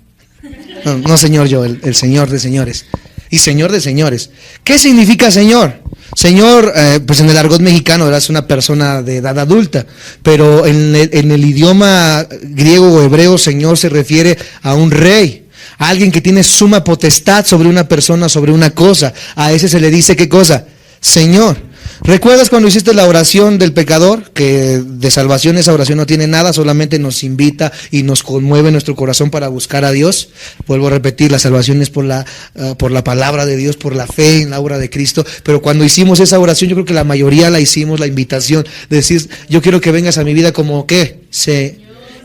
S1: No Señor yo, el Señor de señores. Y Señor de señores. ¿Qué significa Señor? Señor, pues en el argot mexicano, ¿verdad? Es una persona de edad adulta. Pero en el idioma griego o hebreo, Señor se refiere a un rey. A alguien que tiene suma potestad sobre una persona, sobre una cosa. A ese se le dice, ¿qué cosa? Señor. ¿Recuerdas cuando hiciste la oración del pecador? Que de salvación esa oración no tiene nada, solamente nos invita y nos conmueve nuestro corazón para buscar a Dios. Vuelvo a repetir, la salvación es por la palabra de Dios, por la fe en la obra de Cristo. Pero cuando hicimos esa oración, yo creo que la mayoría la hicimos, la invitación de decir, yo quiero que vengas a mi vida como ¿qué? Sé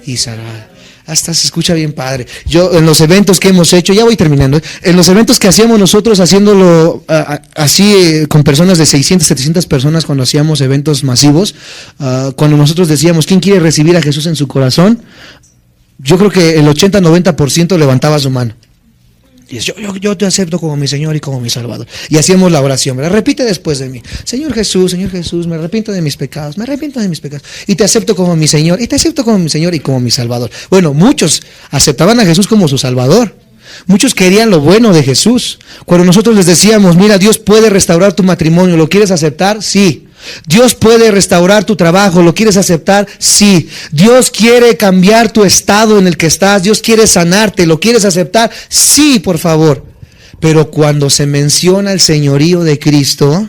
S1: y salva. Hasta se escucha bien padre. Yo en los eventos que hemos hecho, ya voy terminando, en los eventos que hacíamos nosotros haciéndolo así con personas de 600, 700 personas, cuando hacíamos eventos masivos, cuando nosotros decíamos, ¿quién quiere recibir a Jesús en su corazón? Yo creo que el 80-90% levantaba su mano. Y dice, yo te acepto como mi Señor y como mi Salvador. Y hacíamos la oración, ¿verdad? Repite después de mí. Señor Jesús, me arrepiento de mis pecados, y te acepto como mi Señor, y te acepto como mi Señor y como mi Salvador. Bueno, muchos aceptaban a Jesús como su Salvador. Muchos querían lo bueno de Jesús. Cuando nosotros les decíamos, mira, Dios puede restaurar tu matrimonio, ¿lo quieres aceptar? Sí. Dios puede restaurar tu trabajo, ¿lo quieres aceptar? Sí. Dios quiere cambiar tu estado en el que estás, Dios quiere sanarte, ¿lo quieres aceptar? Sí, por favor. Pero cuando se menciona el señorío de Cristo,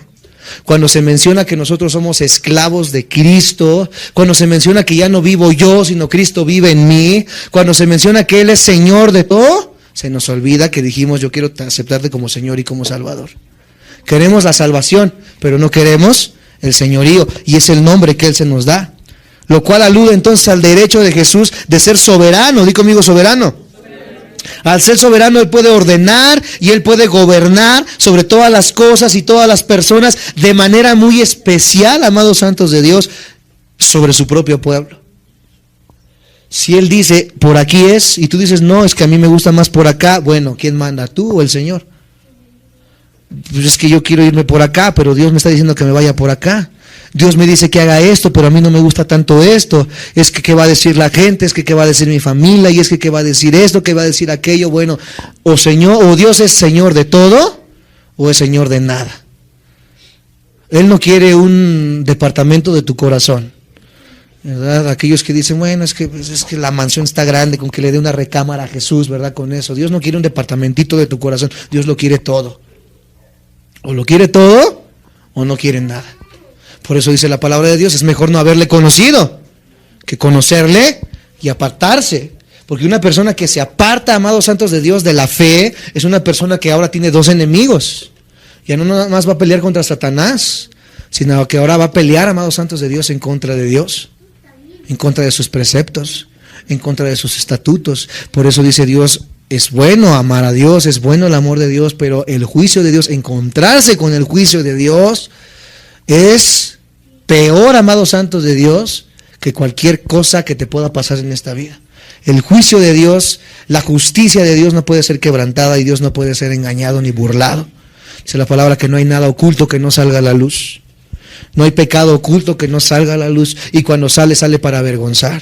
S1: cuando se menciona que nosotros somos esclavos de Cristo, cuando se menciona que ya no vivo yo, sino Cristo vive en mí, cuando se menciona que Él es Señor de todo, se nos olvida que dijimos, yo quiero aceptarte como Señor y como Salvador. Queremos la salvación, pero no queremos el señorío, y es el nombre que Él se nos da, lo cual alude entonces al derecho de Jesús de ser soberano. Di conmigo, soberano. Al ser soberano, Él puede ordenar y Él puede gobernar sobre todas las cosas y todas las personas de manera muy especial, amados santos de Dios, sobre su propio pueblo. Si Él dice, por aquí es, y tú dices, no, es que a mí me gusta más por acá, bueno, ¿quién manda, tú o el Señor? Pues es que yo quiero irme por acá, pero Dios me está diciendo que me vaya por acá. Dios me dice que haga esto, pero a mí no me gusta tanto esto. Es que qué va a decir la gente, es que qué va a decir mi familia, y es que qué va a decir esto, qué va a decir aquello. Bueno, o Señor, o Dios es Señor de todo, o es Señor de nada. Él no quiere un departamento de tu corazón, ¿verdad? Aquellos que dicen, bueno, es que la mansión está grande, con que le dé una recámara a Jesús, ¿verdad? Con eso. Dios no quiere un departamentito de tu corazón, Dios lo quiere todo. O lo quiere todo, o no quiere nada. Por eso dice la palabra de Dios, es mejor no haberle conocido que conocerle y apartarse. Porque una persona que se aparta, amados santos de Dios, de la fe, es una persona que ahora tiene dos enemigos. Ya no nada más va a pelear contra Satanás, sino que ahora va a pelear, amados santos de Dios, en contra de Dios, en contra de sus preceptos, en contra de sus estatutos. Por eso dice Dios, es bueno amar a Dios, es bueno el amor de Dios, pero el juicio de Dios, encontrarse con el juicio de Dios, es peor, amados santos de Dios, que cualquier cosa que te pueda pasar en esta vida. El juicio de Dios, la justicia de Dios no puede ser quebrantada y Dios no puede ser engañado ni burlado. Dice la palabra que no hay nada oculto que no salga a la luz. No hay pecado oculto que no salga a la luz, y cuando sale, sale para avergonzar.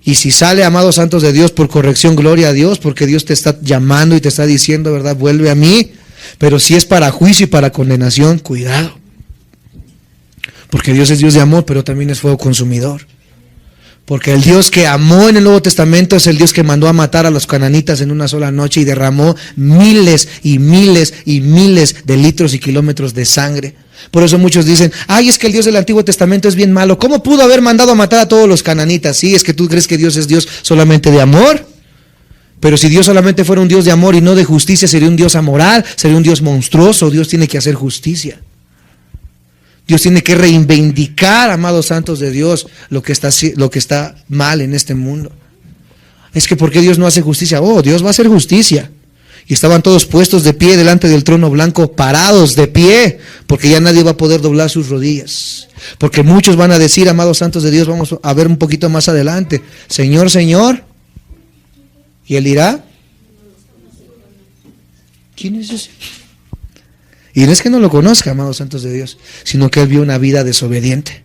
S1: Y si sale, amados santos de Dios, por corrección, gloria a Dios, porque Dios te está llamando y te está diciendo, ¿verdad? Vuelve a mí. Pero si es para juicio y para condenación, cuidado. Porque Dios es Dios de amor, pero también es fuego consumidor. Porque el Dios que amó en el Nuevo Testamento es el Dios que mandó a matar a los cananitas en una sola noche y derramó miles y miles y miles de litros y kilómetros de sangre. Por eso muchos dicen, ay, es que el Dios del Antiguo Testamento es bien malo. ¿Cómo pudo haber mandado a matar a todos los cananitas? Sí, es que tú crees que Dios es Dios solamente de amor. Pero si Dios solamente fuera un Dios de amor y no de justicia, sería un Dios amoral, sería un Dios monstruoso. Dios tiene que hacer justicia. Dios tiene que reivindicar, amados santos de Dios, lo que está mal en este mundo. Es que ¿por qué Dios no hace justicia? Oh, Dios va a hacer justicia. Y estaban todos puestos de pie delante del trono blanco, parados de pie, porque ya nadie va a poder doblar sus rodillas. Porque muchos van a decir, amados santos de Dios, vamos a ver un poquito más adelante, Señor, Señor. Y Él dirá, ¿quién es ese? Y no es que no lo conozca, amados santos de Dios, sino que Él vio una vida desobediente.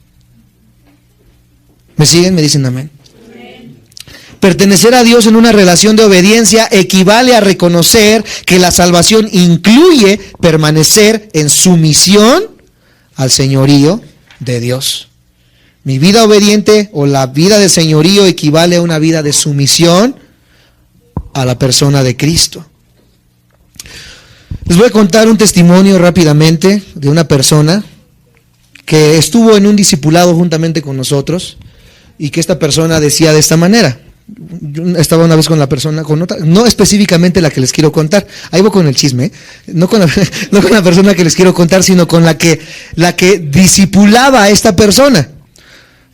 S1: ¿Me siguen? ¿Me dicen amén? Pertenecer a Dios en una relación de obediencia equivale a reconocer que la salvación incluye permanecer en sumisión al señorío de Dios. Mi vida obediente o la vida de señorío equivale a una vida de sumisión a la persona de Cristo. Les voy a contar un testimonio rápidamente de una persona que estuvo en un discipulado juntamente con nosotros y que esta persona decía de esta manera. Yo estaba una vez con la persona, con otra, no específicamente la que les quiero contar, ahí voy con el chisme, no con la persona que les quiero contar, sino con la que discipulaba a esta persona.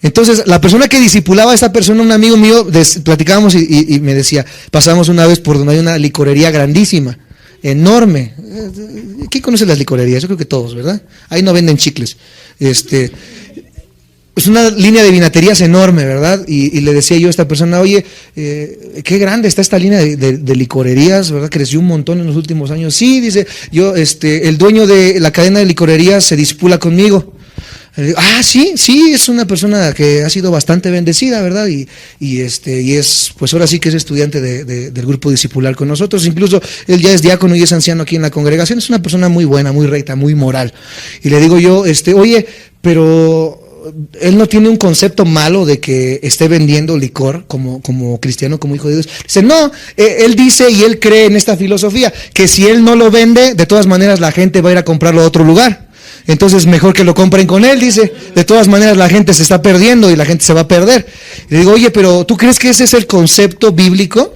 S1: Entonces, la persona que discipulaba a esta persona, un amigo mío, platicábamos y me decía, pasamos una vez por donde hay una licorería grandísima, enorme. ¿Quién conoce las licorerías? Yo creo que todos, ¿verdad? Ahí no venden chicles. Es una línea de vinaterías enorme, ¿verdad? Y le decía yo a esta persona, oye, qué grande está esta línea de licorerías, ¿verdad? Creció un montón en los últimos años. Sí, dice, yo, el dueño de la cadena de licorerías se disipula conmigo. Sí, es una persona que ha sido bastante bendecida, ¿verdad? Y es, pues ahora sí que es estudiante del grupo discipular con nosotros. Incluso él ya es diácono y es anciano aquí en la congregación. Es una persona muy buena, muy recta, muy moral. Y le digo yo, oye, pero él no tiene un concepto malo de que esté vendiendo licor como cristiano, como hijo de Dios. Dice, no, él dice y él cree en esta filosofía, que si él no lo vende, de todas maneras la gente va a ir a comprarlo a otro lugar. Entonces mejor que lo compren con él, dice. De todas maneras la gente se está perdiendo y la gente se va a perder. Le digo, oye, pero ¿tú crees que ese es el concepto bíblico?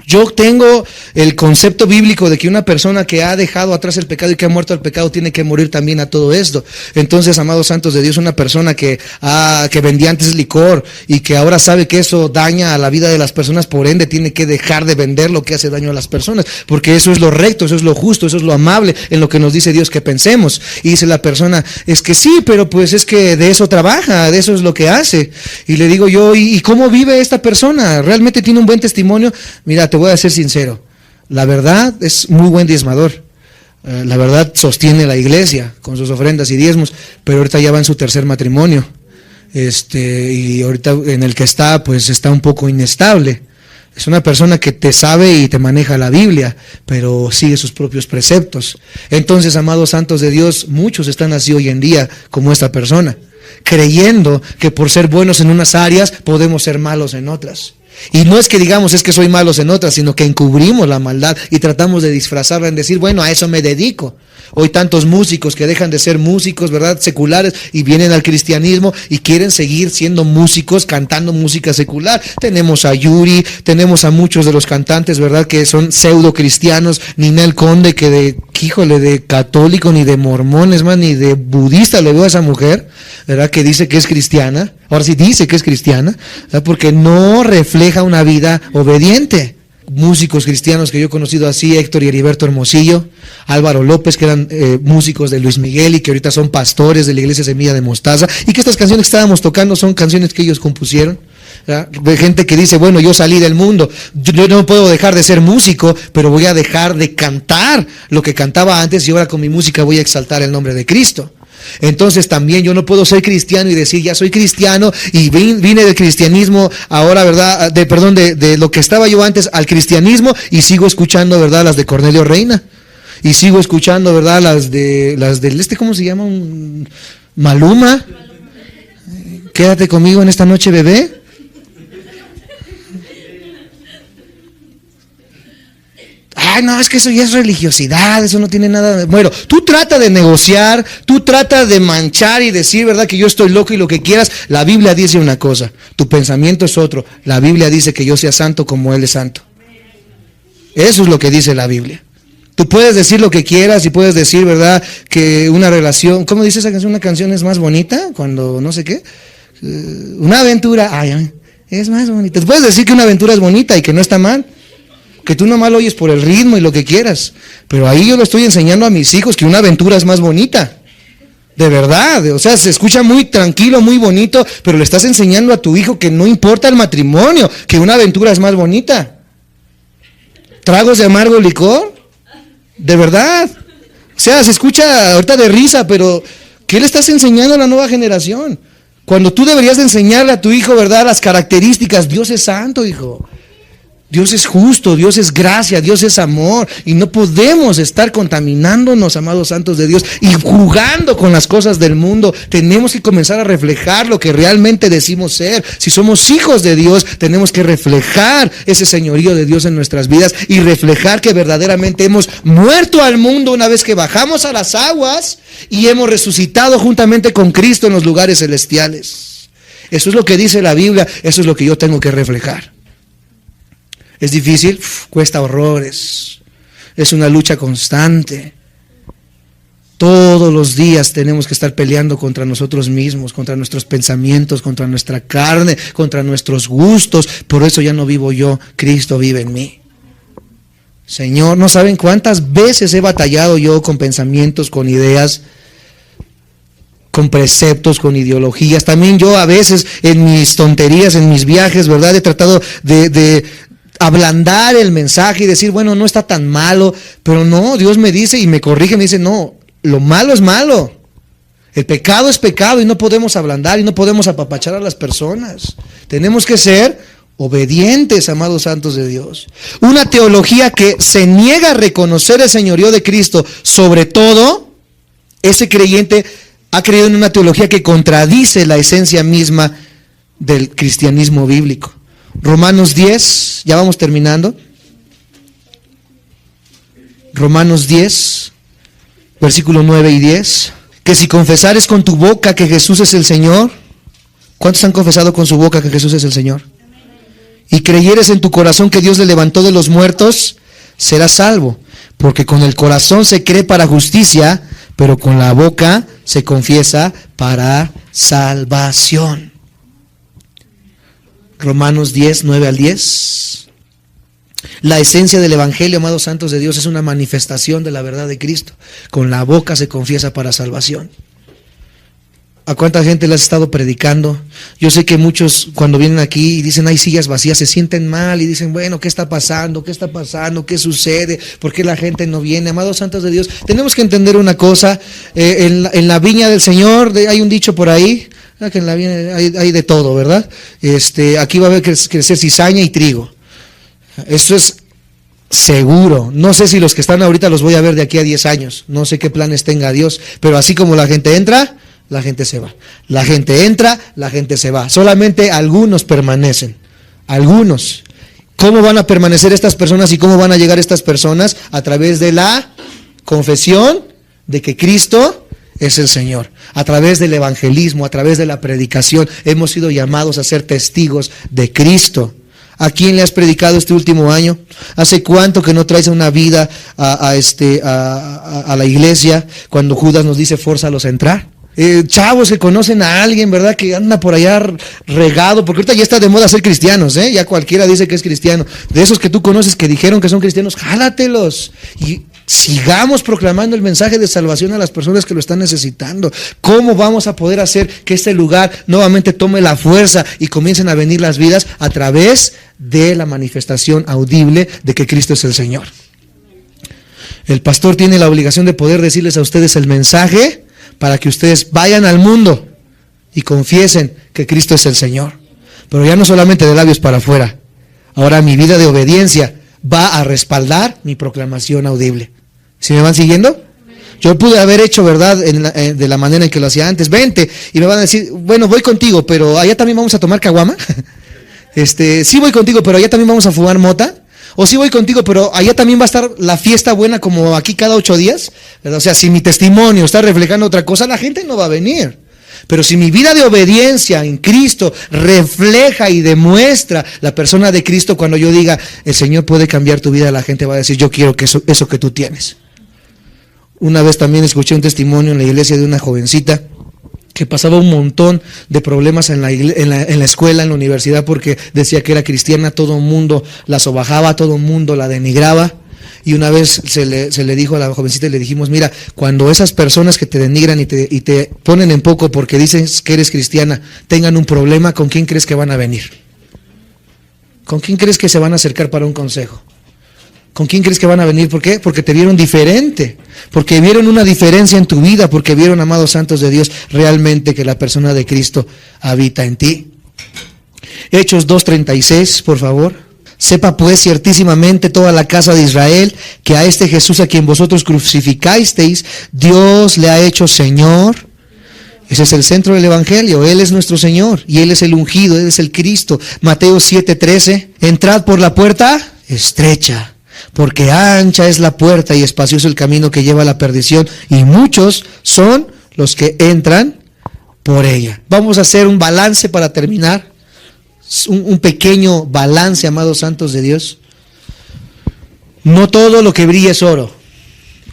S1: Yo tengo el concepto bíblico de que una persona que ha dejado atrás el pecado y que ha muerto al pecado tiene que morir también a todo esto. Entonces, amados santos de Dios, una persona que vendía antes licor y que ahora sabe que eso daña a la vida de las personas, por ende tiene que dejar de vender lo que hace daño a las personas, porque eso es lo recto, eso es lo justo, eso es lo amable en lo que nos dice Dios que pensemos. Y dice la persona, es que sí, pero pues es que de eso trabaja, de eso es lo que hace. Y le digo yo, ¿y cómo vive esta persona? ¿Realmente tiene un buen testimonio? Mira, te voy a ser sincero, la verdad es muy buen diezmador, la verdad sostiene la iglesia con sus ofrendas y diezmos, pero ahorita ya va en su tercer matrimonio, y ahorita en el que está, pues está un poco inestable. Es una persona que te sabe y te maneja la Biblia, pero sigue sus propios preceptos. Entonces, amados santos de Dios, muchos están así hoy en día como esta persona, creyendo que por ser buenos en unas áreas podemos ser malos en otras. Y no es que digamos es que soy malos en otras, sino que encubrimos la maldad y tratamos de disfrazarla en decir, bueno, a eso me dedico. Hoy tantos músicos que dejan de ser músicos, ¿verdad?, seculares, y vienen al cristianismo y quieren seguir siendo músicos, cantando música secular. Tenemos a Yuri, tenemos a muchos de los cantantes, ¿verdad?, que son pseudo cristianos. Ninel Conde, que de católico, ni de mormón, es más, ni de budista le veo a esa mujer, ¿verdad?, que dice que es cristiana. Ahora sí dice que es cristiana, ¿verdad?, porque no refleja una vida obediente. Músicos cristianos que yo he conocido así, Héctor y Heriberto Hermosillo, Álvaro López, que eran músicos de Luis Miguel y que ahorita son pastores de la iglesia Semilla de Mostaza, y que estas canciones que estábamos tocando son canciones que ellos compusieron, ¿verdad? De gente que dice, bueno, yo salí del mundo, yo no puedo dejar de ser músico, pero voy a dejar de cantar lo que cantaba antes y ahora con mi música voy a exaltar el nombre de Cristo. Entonces también yo no puedo ser cristiano y decir ya soy cristiano y vine del cristianismo ahora, ¿verdad? De lo que estaba yo antes al cristianismo, y sigo escuchando, ¿verdad?, las de Cornelio Reina, y sigo escuchando, ¿verdad?, las del ¿cómo se llama? Maluma. Quédate conmigo en esta noche, bebé. Ay, no, es que eso ya es religiosidad, eso no tiene nada de... Bueno, tú trata de negociar, tú trata de manchar y decir, ¿verdad?, que yo estoy loco y lo que quieras. La Biblia dice una cosa, tu pensamiento es otro. La Biblia dice que yo sea santo como Él es santo. Eso es lo que dice la Biblia. Tú puedes decir lo que quieras y puedes decir, ¿verdad?, que una relación... ¿Cómo dice esa canción? Una canción es más bonita cuando no sé qué. Una aventura, ay, es más bonita. Tú puedes decir que una aventura es bonita y que no está mal, que tú nomás lo oyes por el ritmo y lo que quieras, pero ahí yo lo estoy enseñando a mis hijos que una aventura es más bonita, de verdad. O sea, se escucha muy tranquilo, muy bonito, pero le estás enseñando a tu hijo que no importa el matrimonio, que una aventura es más bonita. ¿Tragos de amargo licor? De verdad. O sea, se escucha ahorita de risa, pero ¿qué le estás enseñando a la nueva generación? Cuando tú deberías de enseñarle a tu hijo, ¿verdad?, las características. Dios es santo, hijo. Dios es justo, Dios es gracia, Dios es amor, y no podemos estar contaminándonos, amados santos de Dios, y jugando con las cosas del mundo. Tenemos que comenzar a reflejar lo que realmente decimos ser. Si somos hijos de Dios, tenemos que reflejar ese señorío de Dios en nuestras vidas y reflejar que verdaderamente hemos muerto al mundo una vez que bajamos a las aguas y hemos resucitado juntamente con Cristo en los lugares celestiales. Eso es lo que dice la Biblia, eso es lo que yo tengo que reflejar. ¿Es difícil? Cuesta horrores. Es una lucha constante. Todos los días tenemos que estar peleando contra nosotros mismos, contra nuestros pensamientos, contra nuestra carne, contra nuestros gustos. Por eso ya no vivo yo, Cristo vive en mí. Señor, no saben cuántas veces he batallado yo con pensamientos, con ideas, con preceptos, con ideologías. También yo a veces en mis tonterías, en mis viajes, ¿verdad?, he tratado de ablandar el mensaje y decir, bueno, no está tan malo, pero no, Dios me dice y me corrige, me dice, no, lo malo es malo, el pecado es pecado y no podemos ablandar y no podemos apapachar a las personas. Tenemos que ser obedientes, amados santos de Dios. Una teología que se niega a reconocer el señorío de Cristo, sobre todo, ese creyente ha creído en una teología que contradice la esencia misma del cristianismo bíblico. Romanos 10, ya vamos terminando. Romanos 10, versículo 9 y 10. Que si confesares con tu boca que Jesús es el Señor. ¿Cuántos han confesado con su boca que Jesús es el Señor? y creyeres en tu corazón que Dios le levantó de los muertos, serás salvo. Porque con el corazón se cree para justicia, pero con la boca se confiesa para salvación. Romanos 10, 9 al 10. La esencia del Evangelio, amados santos de Dios, es una manifestación de la verdad de Cristo. Con la boca se confiesa para salvación. ¿A cuánta gente le has estado predicando? Yo sé que muchos cuando vienen aquí y dicen hay sillas vacías, se sienten mal y dicen, bueno, ¿qué está pasando? ¿Qué está pasando? ¿Qué sucede? ¿Por qué la gente no viene? Amados santos de Dios, tenemos que entender una cosa, en la viña del Señor, hay un dicho por ahí, que en la viña hay de todo, ¿verdad? Aquí va a haber crecer cizaña y trigo. Eso es seguro. No sé si los que están ahorita los voy a ver de aquí a 10 años, no sé qué planes tenga Dios, pero así como la gente entra, la gente se va. La gente entra, la gente se va. Solamente algunos permanecen. Algunos. ¿Cómo van a permanecer estas personas y cómo van a llegar estas personas? A través de la confesión de que Cristo es el Señor. A través del evangelismo, a través de la predicación, hemos sido llamados a ser testigos de Cristo. ¿A quién le has predicado este último año? ¿Hace cuánto que no traes una vida a la iglesia cuando Judas nos dice, fórzalos a entrar? Chavos que conocen a alguien, ¿verdad? Que anda por allá regado, porque ahorita ya está de moda ser cristianos, ya cualquiera dice que es cristiano. De esos que tú conoces que dijeron que son cristianos, jálatelos y sigamos proclamando el mensaje de salvación a las personas que lo están necesitando. ¿Cómo vamos a poder hacer que este lugar nuevamente tome la fuerza y comiencen a venir las vidas? A través de la manifestación audible de que Cristo es el Señor. El pastor tiene la obligación de poder decirles a ustedes el mensaje para que ustedes vayan al mundo y confiesen que Cristo es el Señor. Pero ya no solamente de labios para afuera. Ahora mi vida de obediencia va a respaldar mi proclamación audible. ¿Sí me van siguiendo? Yo pude haber hecho, ¿verdad?, de la manera en que lo hacía antes. Vente, y me van a decir, bueno, voy contigo, pero allá también vamos a tomar caguama. Sí voy contigo, pero allá también vamos a fumar mota. O sí voy contigo, pero allá también va a estar la fiesta buena como aquí cada 8 días. ¿Verdad? O sea, si mi testimonio está reflejando otra cosa, la gente no va a venir. Pero si mi vida de obediencia en Cristo refleja y demuestra la persona de Cristo, cuando yo diga, el Señor puede cambiar tu vida, la gente va a decir, yo quiero que eso que tú tienes. Una vez también escuché un testimonio en la iglesia de una jovencita que pasaba un montón de problemas en la escuela, en la universidad, porque decía que era cristiana, todo el mundo la sobajaba, todo el mundo la denigraba. Y una vez se le dijo a la jovencita, y le dijimos, mira, cuando esas personas que te denigran y te ponen en poco porque dicen que eres cristiana, tengan un problema, ¿con quién crees que van a venir? ¿Con quién crees que se van a acercar para un consejo? ¿Con quién crees que van a venir? ¿Por qué? Porque te vieron diferente, porque vieron una diferencia en tu vida, porque vieron, amados santos de Dios, realmente que la persona de Cristo habita en ti. Hechos 2:36, por favor. Sepa pues ciertísimamente toda la casa de Israel que a este Jesús a quien vosotros crucificasteis, Dios le ha hecho Señor. Ese es el centro del Evangelio. Él es nuestro Señor y Él es el ungido, Él es el Cristo. Mateo 7:13. Entrad por la puerta estrecha, porque ancha es la puerta y espacioso el camino que lleva a la perdición, y muchos son los que entran por ella. Vamos a hacer un balance para terminar. Un pequeño balance, amados santos de Dios. No todo lo que brilla es oro.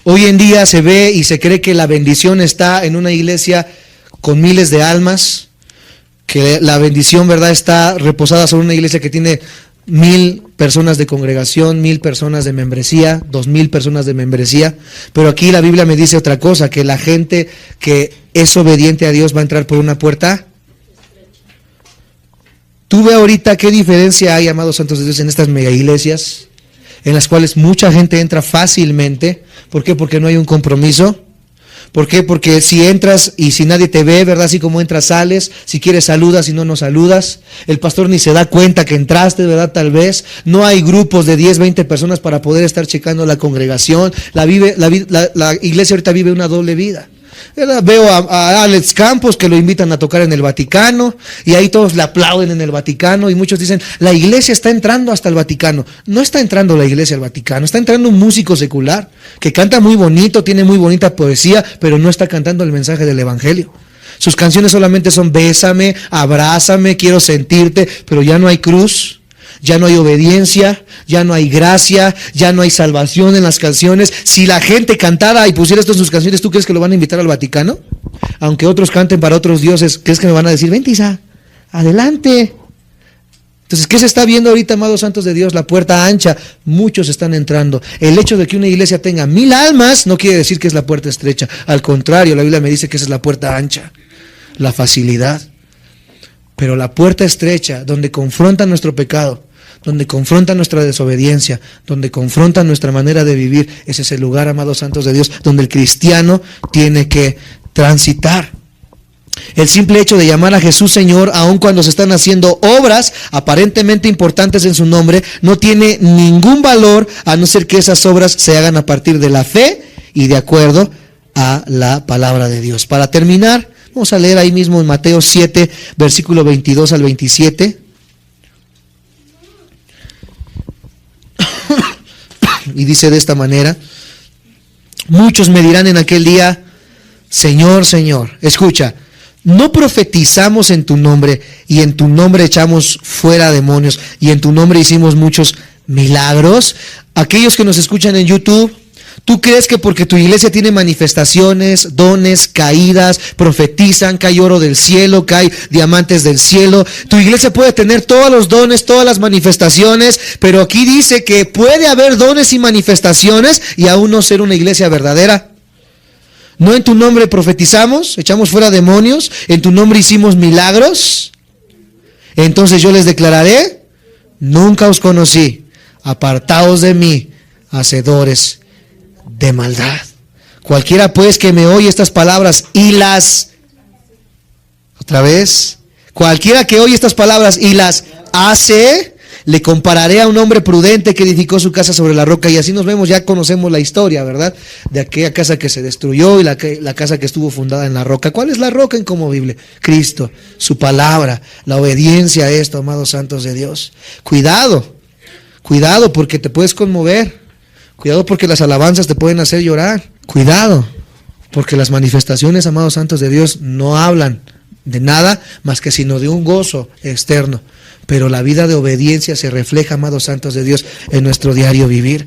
S1: Hoy en día se ve y se cree que la bendición está en una iglesia con miles de almas, que la bendición, ¿verdad?, está reposada sobre una iglesia que tiene 1000 personas de congregación, 1000 personas de membresía, 2000 personas de membresía. Pero aquí la Biblia me dice otra cosa, que la gente que es obediente a Dios va a entrar por una puerta. Tú ve ahorita qué diferencia hay, amados santos de Dios, en estas mega iglesias, en las cuales mucha gente entra fácilmente. ¿Por qué? Porque no hay un compromiso. ¿Por qué? Porque si entras y si nadie te ve, ¿verdad? Así como entras, sales. Si quieres, saludas, si no, no saludas. El pastor ni se da cuenta que entraste, ¿verdad? Tal vez. No hay grupos de 10, 20 personas para poder estar checando la congregación. La iglesia ahorita vive una doble vida. Veo a Alex Campos que lo invitan a tocar en el Vaticano y ahí todos le aplauden en el Vaticano y muchos dicen, la iglesia está entrando hasta el Vaticano. No está entrando la iglesia al Vaticano, está entrando un músico secular que canta muy bonito, tiene muy bonita poesía, pero no está cantando el mensaje del Evangelio. Sus canciones solamente son bésame, abrázame, quiero sentirte, pero ya no hay cruz. ya no hay obediencia, ya no hay gracia, ya no hay salvación en las canciones. Si la gente cantara y pusiera esto en sus canciones, ¿tú crees que lo van a invitar al Vaticano? Aunque otros canten para otros dioses, ¿crees que me van a decir, vente Isa, adelante? Entonces, ¿qué se está viendo ahorita, amados santos de Dios? La puerta ancha. Muchos están entrando. El hecho de que una iglesia tenga 1000 almas no quiere decir que es la puerta estrecha. Al contrario, la Biblia me dice que esa es la puerta ancha, la facilidad. Pero la puerta estrecha, donde confronta nuestro pecado, donde confronta nuestra desobediencia, donde confronta nuestra manera de vivir, ese es el lugar, amados santos de Dios, donde el cristiano tiene que transitar. El simple hecho de llamar a Jesús Señor, aun cuando se están haciendo obras aparentemente importantes en su nombre, no tiene ningún valor a no ser que esas obras se hagan a partir de la fe y de acuerdo a la palabra de Dios. Para terminar, vamos a leer ahí mismo en Mateo 7, versículo 22 al 27. Y dice de esta manera: muchos me dirán en aquel día, Señor, Señor, escucha, ¿no profetizamos en tu nombre y en tu nombre echamos fuera demonios y en tu nombre hicimos muchos milagros? Aquellos que nos escuchan en YouTube, ¿tú crees que porque tu iglesia tiene manifestaciones, dones, caídas, profetizan, cae oro del cielo, cae diamantes del cielo? Tu iglesia puede tener todos los dones, todas las manifestaciones, pero aquí dice que puede haber dones y manifestaciones y aún no ser una iglesia verdadera. ¿No en tu nombre profetizamos, echamos fuera demonios, en tu nombre hicimos milagros? Entonces yo les declararé, nunca os conocí, apartaos de mí, hacedores de maldad. Cualquiera pues que me oye estas palabras y las, otra vez, cualquiera que oye estas palabras y las hace, le compararé a un hombre prudente que edificó su casa sobre la roca. Y así nos vemos, ya conocemos la historia, ¿verdad? De aquella casa que se destruyó y la casa que estuvo fundada en la roca. ¿Cuál es la roca inconmovible? Cristo, su palabra, la obediencia a esto, amados santos de Dios. Cuidado, cuidado porque te puedes conmover. Cuidado porque las alabanzas te pueden hacer llorar. Cuidado porque las manifestaciones, amados santos de Dios, no hablan de nada más que sino de un gozo externo. Pero la vida de obediencia se refleja, amados santos de Dios, en nuestro diario vivir.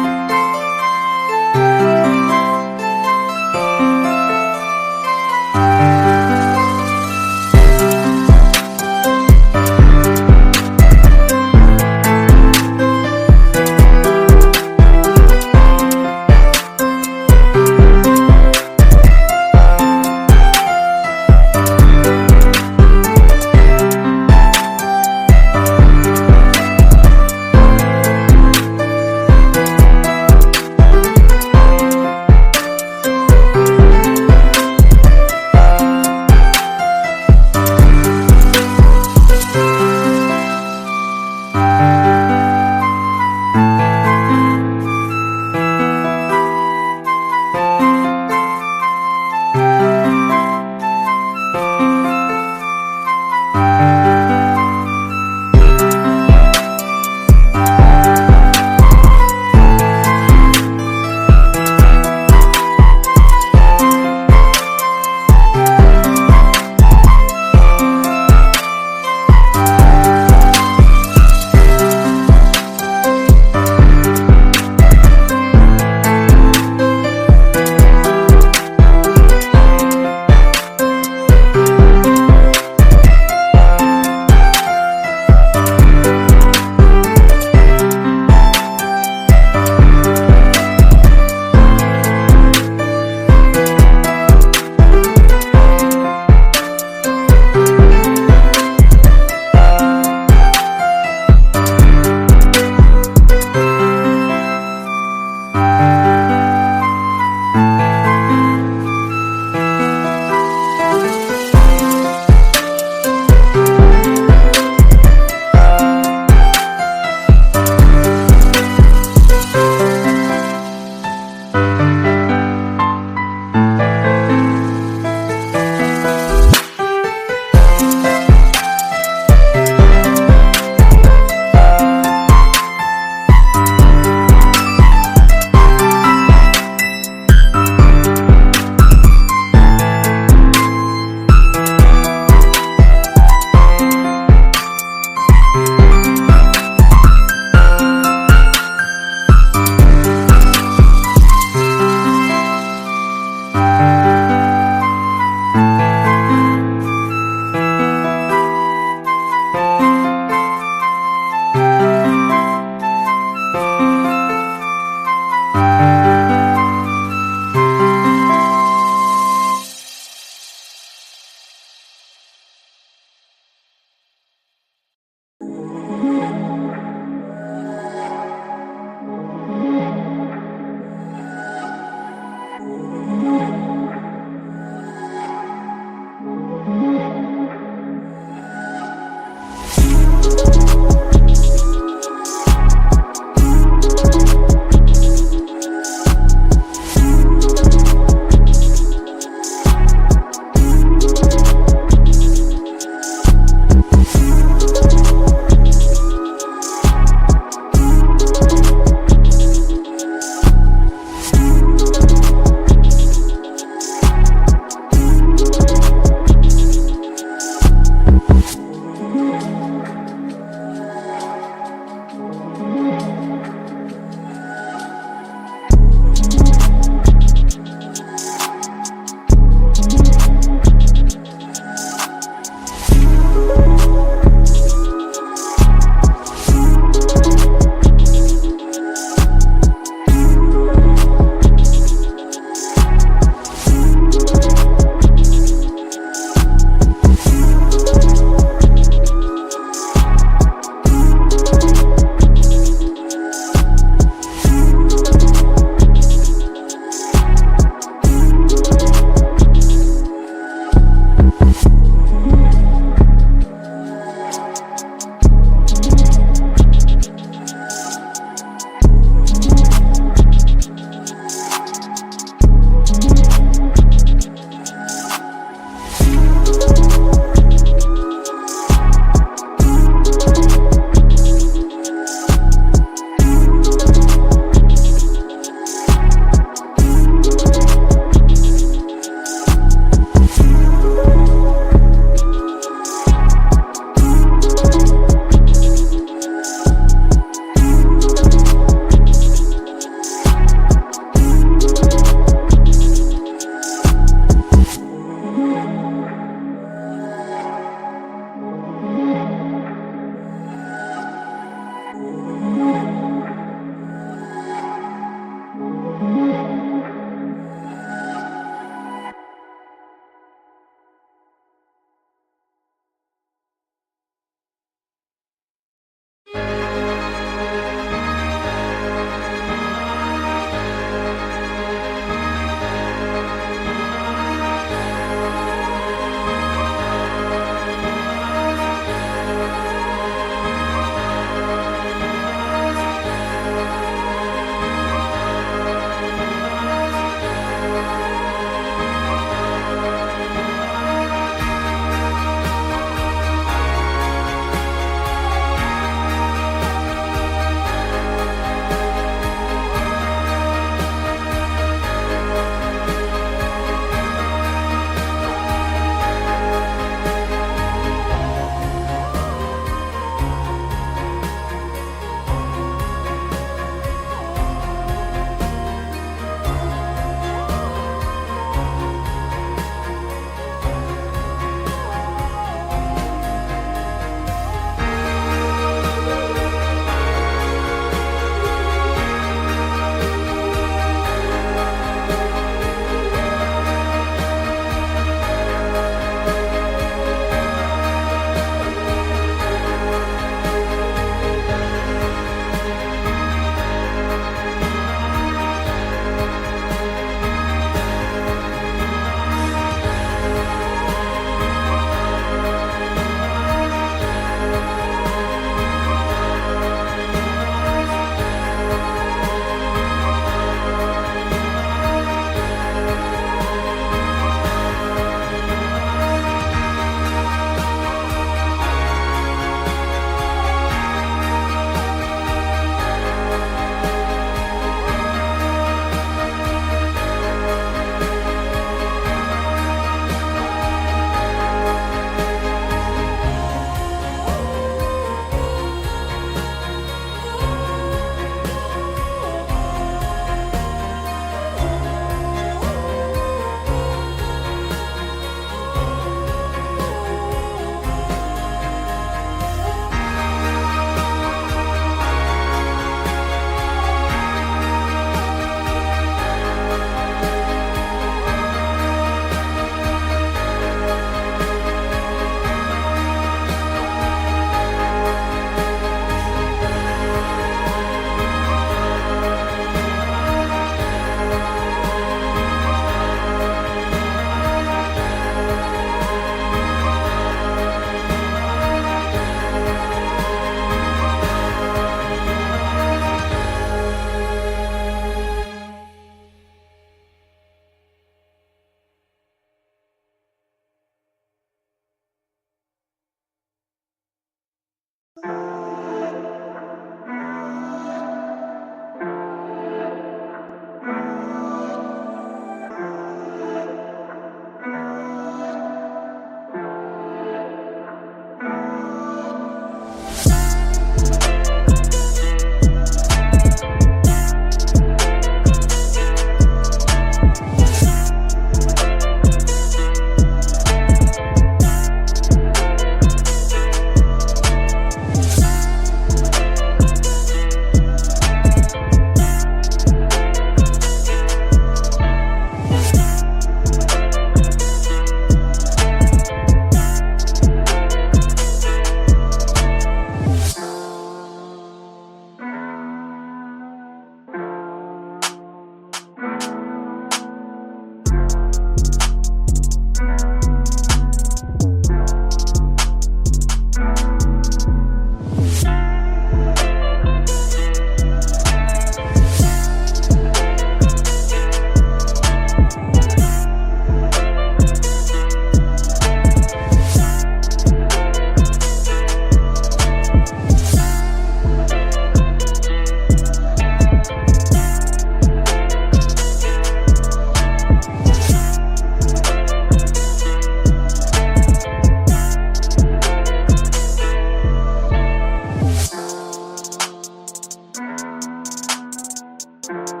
S2: Bye.